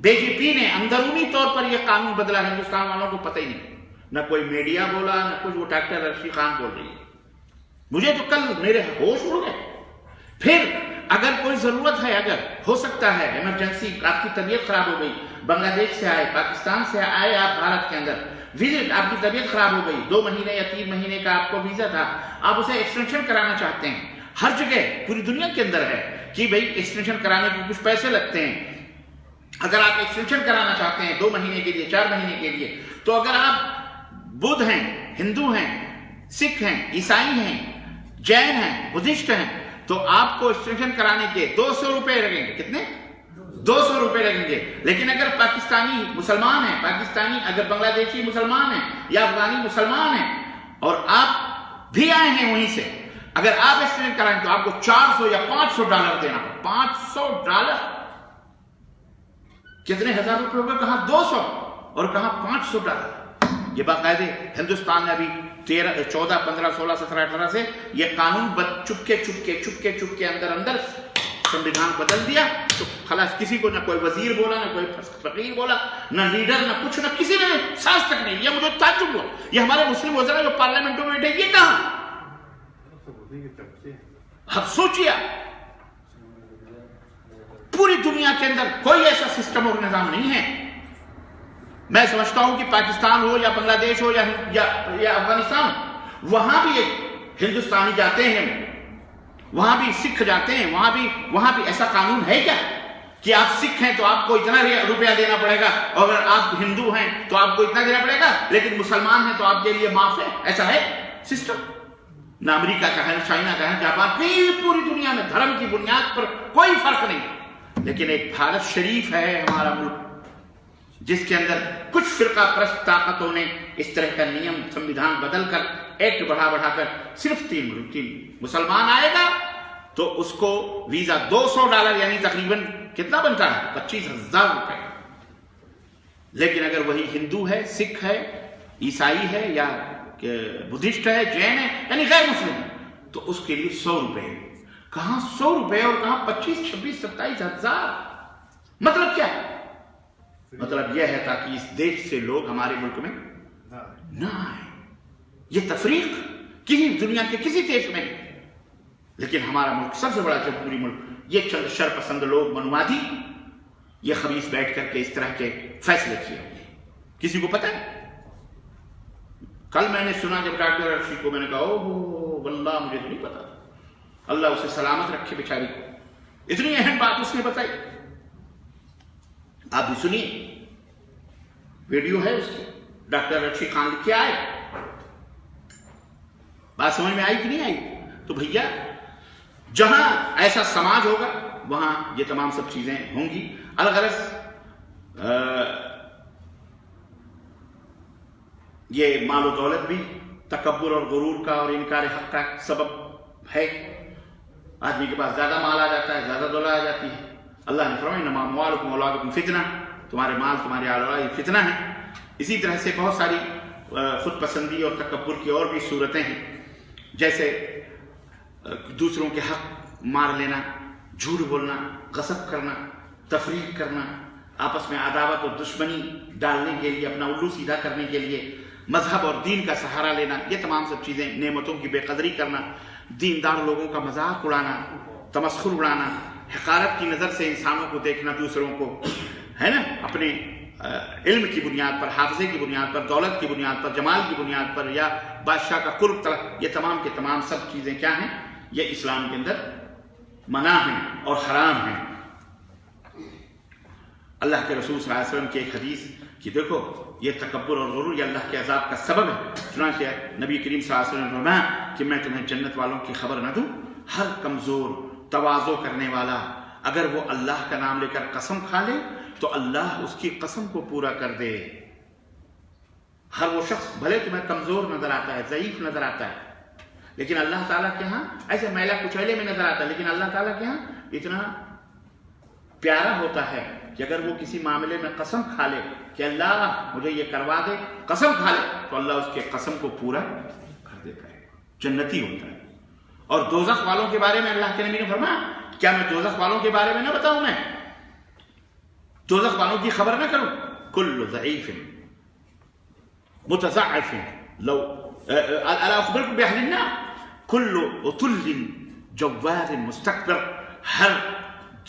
A: بی جے پی نے اندرونی طور پر یہ قانون بدلا، ہندوستان والوں کو پتہ ہی نہیں، نہ کوئی میڈیا بولا نہ کچھ، وہ ڈاکٹر عرشی خان بول رہی ہے۔ مجھے تو کل میرے ہوش اڑ گئے۔ پھر اگر کوئی ضرورت ہے، اگر ہو سکتا ہے ایمرجنسی، آپ کی طبیعت خراب ہو گئی، بنگلہ دیش سے آئے، پاکستان سے آئے آپ بھارت کے اندر، وزٹ، آپ کی طبیعت خراب ہو گئی، 2 مہینے یا 3 مہینے کا آپ کو ویزا تھا، آپ اسے ایکسٹینشن کرانا چاہتے ہیں، ہر جگہ پوری دنیا کے اندر ہے کہ بھئی ایکسٹینشن کرانے کے کچھ پیسے لگتے ہیں. اگر آپ ایکسٹینشن کرانا چاہتے ہیں 2 مہینے کے لیے، 4 مہینے کے لیے، تو اگر آپ بدھ ہیں، ہندو ہیں، سکھ ہیں، عیسائی ہیں، جین ہیں، بدھسٹ ہیں، تو آپ کو ایکسٹینشن کرانے کے 200 روپے لگیں گے. کتنے؟ 200 روپے لگیں گے. لیکن اگر پاکستانی مسلمان ہیں، پاکستانی اگر بنگلہ دیشی مسلمان ہیں یا افغانی مسلمان ہیں اور آپ بھی آئے ہیں وہیں سے، اگر آپ ایکسٹینشن کرائیں تو آپ کو 400 یا 500 ڈالر دینا پڑے. 500 ڈالر کتنے ہزار روپے ہوگا؟ کہاں 200 اور کہاں 500 ڈالر. یہ باقاعدہ ہندوستان نے ابھی 13، 14، 15، 16، 17، 18 سے یہ قانون چپکے اندر سنویدھان بدل دیا. تو خلاص کسی کو نہ کوئی وزیر بولا، نہ کوئی فقیر بولا، نہ لیڈر، نہ کچھ، نہ کسی نے سانس تک نہیں. یہ مجھے تعجب ہوا، یہ ہمارے مسلم وزراء جو پارلیمنٹوں میں بیٹھے، یہ کہاں؟ اب سوچیے، پوری دنیا کے اندر کوئی ایسا سسٹم اور نظام نہیں ہے. میں سمجھتا ہوں کہ پاکستان ہو یا بنگلہ دیش ہو یا افغانستان، وہاں بھی ہندوستانی جاتے ہیں، وہاں بھی سکھ جاتے ہیں، وہاں بھی ایسا قانون ہے کیا کہ آپ سکھ ہیں تو آپ کو اتنا روپیہ دینا پڑے گا، اور اگر آپ ہندو ہیں تو آپ کو اتنا دینا پڑے گا، لیکن مسلمان ہیں تو آپ کے لیے معاف ہے؟ ایسا ہے سسٹم؟ نہ امریکہ کا ہے، نہ چائنا کا ہے، جاپان، پوری دنیا میں دھرم کی بنیاد پر کوئی فرق نہیں. لیکن ایک بھارت شریف ہے ہمارا ملک، جس کے اندر کچھ فرقہ پرست طاقتوں نے اس طرح کا نیم سنویدھان بدل کر ایکٹ بڑھا کر صرف 3 مسلمان آئے گا تو اس کو ویزا 200 ڈالر، یعنی تقریباً کتنا بنتا ہے؟ 25,000 روپے. لیکن اگر وہی ہندو ہے، سکھ ہے، عیسائی ہے یا بدھسٹ ہے، جین ہے، یعنی غیر مسلم، تو اس کے لیے 100 روپے. کہاں 100 روپے اور کہاں 25، 26، 27,000. مطلب کیا ہے؟ مطلب یہ ہے تاکہ اس دیش سے لوگ ہمارے ملک میں نہ آئے. یہ تفریق کسی دنیا کے کسی دیش میں نہیں. لیکن ہمارا ملک سب سے بڑا جمہوری ملک، یہ چند شر پسند لوگ منوادی، یہ خبیث بیٹھ کر کے اس طرح کے فیصلے کیے ہوئے. کسی کو پتہ ہے؟ کل میں نے سنا جب ڈاکٹر ارشی کو، میں نے کہا اوہ واللہ مجھے تو نہیں پتا. اللہ اسے سلامت رکھے بیچاری کو، اتنی اہم بات اس نے بتائی. آپ بھی سنیے، ویڈیو ہے اس کی، ڈاکٹر ارشی خان لکھ کے آئے. بات سمجھ میں آئی کہ نہیں آئی؟ تو بھیا جہاں ایسا سماج ہوگا وہاں یہ تمام سب چیزیں ہوں گی. الغرض یہ مال و دولت بھی تکبر اور غرور کا اور انکار حق کا سبب ہے. آدمی کے پاس زیادہ مال آ جاتا ہے، زیادہ دولت آ جاتی ہے. اللہ نے فرمایا انما اموالکم واولادکم فتنہ، تمہارے مال، تمہاری اولاد یہ فتنہ ہے. اسی طرح سے بہت ساری خود پسندی اور تکبر کی اور بھی صورتیں ہیں، جیسے دوسروں کے حق مار لینا، جھوٹ بولنا، غصب کرنا، تفریق کرنا، آپس میں عداوت اور دشمنی ڈالنے کے لیے، اپنا الو سیدھا کرنے کے لیے مذہب اور دین کا سہارا لینا. یہ تمام سب چیزیں، نعمتوں کی بے قدری کرنا، دیندار لوگوں کا مذاق اڑانا، تمسخر اڑانا، حقارت کی نظر سے انسانوں کو دیکھنا، دوسروں کو، ہے نا، اپنے علم کی بنیاد پر، حافظے کی بنیاد پر، دولت کی بنیاد پر، جمال کی بنیاد پر، یا بادشاہ کا قرب طلب، یہ تمام کے تمام سب چیزیں کیا ہیں؟ یہ اسلام کے اندر منع ہیں اور حرام ہیں. اللہ کے رسول صلی اللہ علیہ وسلم کی ایک حدیث کہ دیکھو یہ تکبر اور غرور یہ اللہ کے عذاب کا سبب ہے. چنانچہ نبی کریم صلی اللہ علیہ وسلم نے فرمایا کہ میں تمہیں جنت والوں کی خبر نہ دوں؟ ہر کمزور تواضع کرنے والا اگر وہ اللہ کا نام لے کر قسم کھا لے تو اللہ اس کی قسم کو پورا کر دے. ہر وہ شخص بھلے تمہیں کمزور نظر آتا ہے، ضعیف نظر آتا ہے، لیکن اللہ تعالیٰ کے ہاں ایسے میلا کچیلے میں نظر آتا ہے، لیکن اللہ تعالیٰ کے ہاں اتنا پیارا ہوتا ہے کہ اگر وہ کسی معاملے میں قسم کھا لے کہ اللہ مجھے یہ کروا دے، قسم کھا لے، تو اللہ اس کے قسم کو پورا کر دیتا ہے، جنتی ہوتا ہے. اور دوزخ والوں کے بارے میں اللہ کے نبی نے فرمایا، کیا میں دوزخ والوں کے بارے میں نہ بتاؤں؟ میں دوزخ والوں کی خبر نہ کروں؟ کل ضعیف متضعف لو الا اخبركم باهل النار كل عتل جواد مستكبر. ہر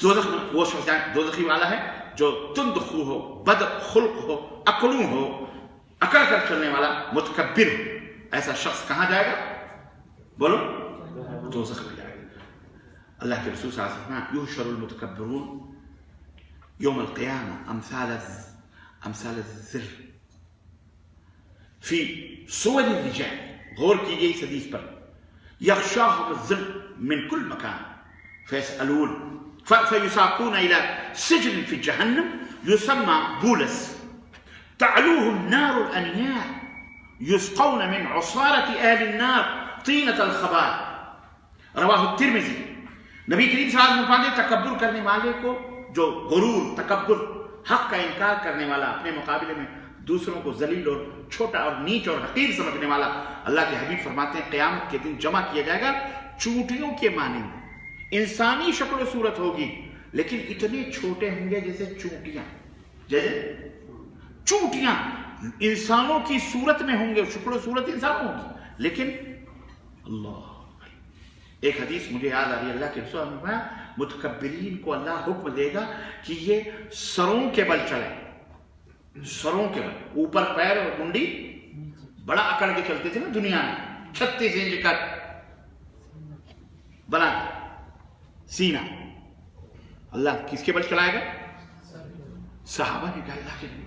A: دوزخ میں وہ شخص دوزخی والا ہے جو تند خو ہو، بد خلق ہو، اکڑوں ہو، اکڑ کر چلنے والا، متکبر ہو. ایسا شخص کہاں جائے گا؟ بولو، دوزخ میں جائے گا. اللہ کے رسول صلی اللہ علیہ وسلم یحشر المتکبرون یوم القیامہ امثال الذر فی صور الرجال. غور کیجیے اس حدیث پر. یغشاہم الذل من کل مکان فیسألون فیساقون الى سجن فی جہنم یسمى بولس تعلوه النار الانیار یسقون من عصارة اہل النار طینة الخبال. رواہ الترمذی. نبی کریم صلی اللہ علیہ وسلم فرماتے تکبر کرنے والے کو، جو غرور، تکبر، حق کا انکار کرنے والا، اپنے مقابلے میں دوسروں کو ذلیل اور چھوٹا اور نیچ اور حقیر سمجھنے والا، اللہ کے حبیب فرماتے ہیں قیامت کے دن جمع کیا جائے گا چونٹیوں کے مانند. انسانی شکل و صورت ہوگی لیکن اتنے چھوٹے ہوں گے جیسے چونٹیاں. جیسے چونٹیاں انسانوں کی صورت میں ہوں گے، شکل و صورت انسانوں ہوگی لیکن اللہ. ایک حدیث مجھے یاد آ رہی ہے، اللہ کے رسول نے فرمایا متکبرین کو اللہ حکم دے گا کہ یہ سروں کے بل چلے. سروں کے بل، اوپر پیر اور منڈی بڑا اکڑ کے چلتے تھے نا دنیا میں، 36 انچ کا بنا سینہ. اللہ کس کے بل چلائے گا؟ صحابہ نے کہا اللہ کے نبی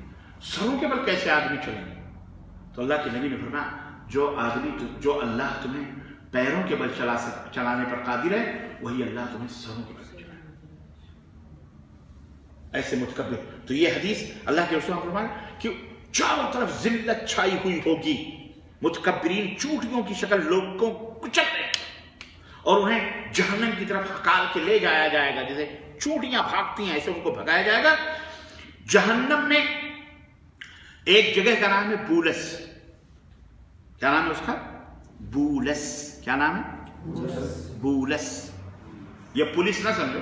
A: سروں کے بل کیسے آدمی چلیں گے؟ تو اللہ کے نبی نے فرمایا جو اللہ تمہیں پیروں کے بل چلانے پر قادر ہے وہی اللہ تمہیں سروں کے بل چلائے. ایسے متکبر. تو یہ حدیث اللہ کے رسول نے فرمایا کہ چاروں طرف ذلت چھائی ہوئی ہوگی. متکبرین چونٹیوں کی شکل لوگوں کو کچل رہے اور انہیں جہنم کی طرف ہکال کے لے جایا جائے گا. جیسے چونٹیاں بھاگتی ہیں ایسے ان کو بھگایا جائے گا. جہنم میں ایک جگہ کا نام ہے بولس. کیا نام ہے اس کا؟ بولس. کیا نام ہے؟ بولس. یہ پولیس نہ سمجھو،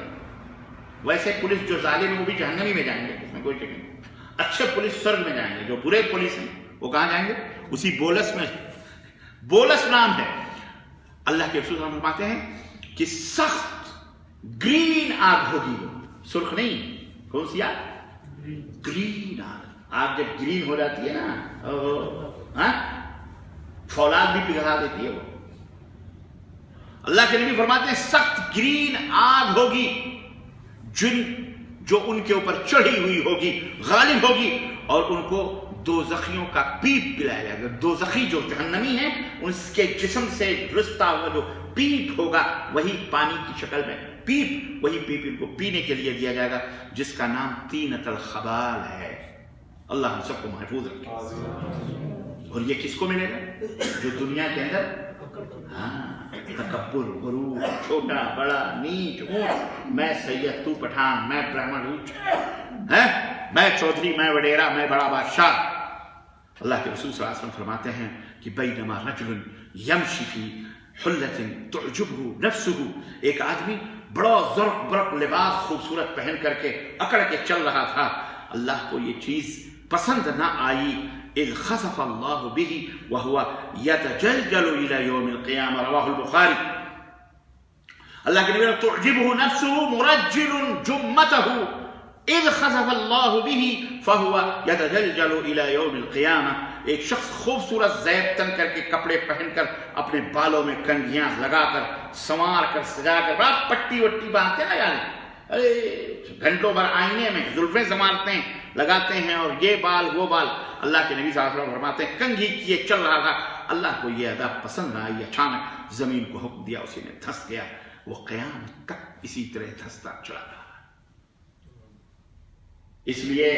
A: ویسے پولیس جو ظالم ہے وہ بھی جہنمی میں جائیں گے، اس میں کوئی شک نہیں. اچھے پولیس سرگ میں جائیں گے، جو برے پولیس ہیں وہ کہاں جائیں گے؟ اسی بولس میں. بولس نام ہے. اللہ کے رسول فرماتے ہیں کہ سخت گرین آگ ہوگی. وہ سرخ نہیں، کون سی آگ؟ گرین آگ. آگ جب گرین ہو جاتی ہے نا، فولاد بھی پگھلا دیتی ہے وہ. اللہ کے نبی فرماتے ہیں سخت گرین آگ ہوگی جو ان کے اوپر چڑھی ہوئی ہوگی، غالب ہوگی، اور ان کو دوزخیوں کا پیپ پلایا جائے گا. دوزخی جو جہنمی ہیں اس کے جسم سے رستا ہوا جو پیپ ہوگا وہی پانی کی شکل میں پیپ، وہی پیپ ان کو پینے کے لیے دیا جائے گا جس کا نام طینۃ الخبال ہے. اللہ ہم سب کو محفوظ رکھے. اور یہ کس کو ملے گا؟ جو دنیا کے اندر تکبر، غرور، چھوٹا بڑا، نیچ اونچ، میں سید تو پٹھان، میں برہمن اونچ، میں چودھری، میں وڈیرا، میں بڑا بادشاہ. اللہ کے رسول صلی اللہ علیہ وسلم فرماتے ہیں کہ بینما رجل یمشی فی حلۃ تعجبہ نفسہ. ایک آدمی بڑا زرق برق لباس خوبصورت پہن کر کے اکڑ کے چل رہا تھا. اللہ کو یہ چیز پسند نہ آئی. اذ خسف اللہ به وهو يتجلجل الى يوم القيامة. رواہ البخاری. اللہ کے نبی تعجبہ نفسہ مرجل جمتہ اذ خسف اللہ به فهو يتجلجل الى يوم القيامة. ایک شخص خوبصورت زیب تن کر کے کپڑے پہن کر اپنے بالوں میں کنگھیاں لگا کر سنوار کر سجا کر بڑا پٹی وٹی باندھتے نا، یعنی ارے گھنٹوں بھر آئینے میں زلفیں سنوارتے ہیں، لگاتے ہیں، اور یہ بال وہ بال. اللہ کے نبی صلی اللہ علیہ وسلم فرماتے ہیں کنگھی کیے چل رہا تھا. اللہ کو یہ ادا پسند نہ آئی. اچانک زمین کو حکم دیا، اسی میں دھس گیا. وہ قیامت تک اسی طرح دھستا چلا رہا. اس لیے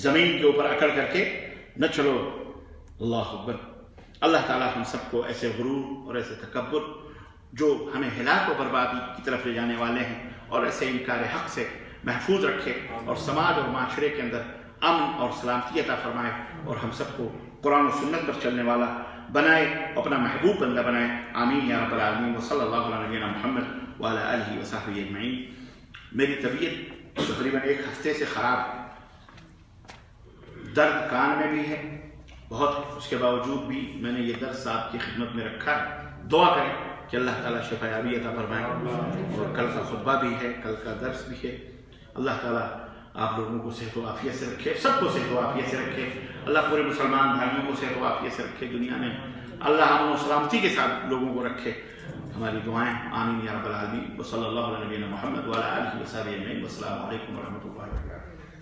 A: زمین کے اوپر اکڑ کر کے نہ چلو. اللہ اکبر. اللہ تعالیٰ ہم سب کو ایسے غرور اور ایسے تکبر جو ہمیں ہلاک و بربادی کی طرف لے جانے والے ہیں اور ایسے انکار حق سے محفوظ رکھے، اور سماج اور معاشرے کے اندر امن اور سلامتی عطا فرمائے، اور ہم سب کو قرآن و سنت پر چلنے والا بنائے، اپنا محبوب بندہ بنائے. آمین یا رب العالمین. وصلی اللہ علیہ نبینا محمد وعلی آلہ وصحبہ اجمعین. میری طبیعت تقریباً 1 ہفتے سے خراب ہے. درد کان میں بھی ہے بہت، اس کے باوجود بھی میں نے یہ درس آپ کی خدمت میں رکھا ہے. دعا کریں کہ اللہ تعالیٰ شفا یابی عطا فرمائے. اور کل کا خطبہ بھی ہے، کل کا درس بھی ہے. اللہ تعالیٰ آپ لوگوں کو صحت و عافیت سے رکھے، سب کو صحت و عافیت سے رکھے. اللہ پورے مسلمان بھائیوں کو صحت و عافیت سے رکھے دنیا میں. اللہ امن و سلامتی کے ساتھ لوگوں کو رکھے. ہماری دعائیں آمین یا رب العالمین. وصلی اللہ علیہ نبینا محمد وعلی آلہ وصحبہ اجمعین. والسلام علیکم ورحمۃ اللہ وبرکاتہ.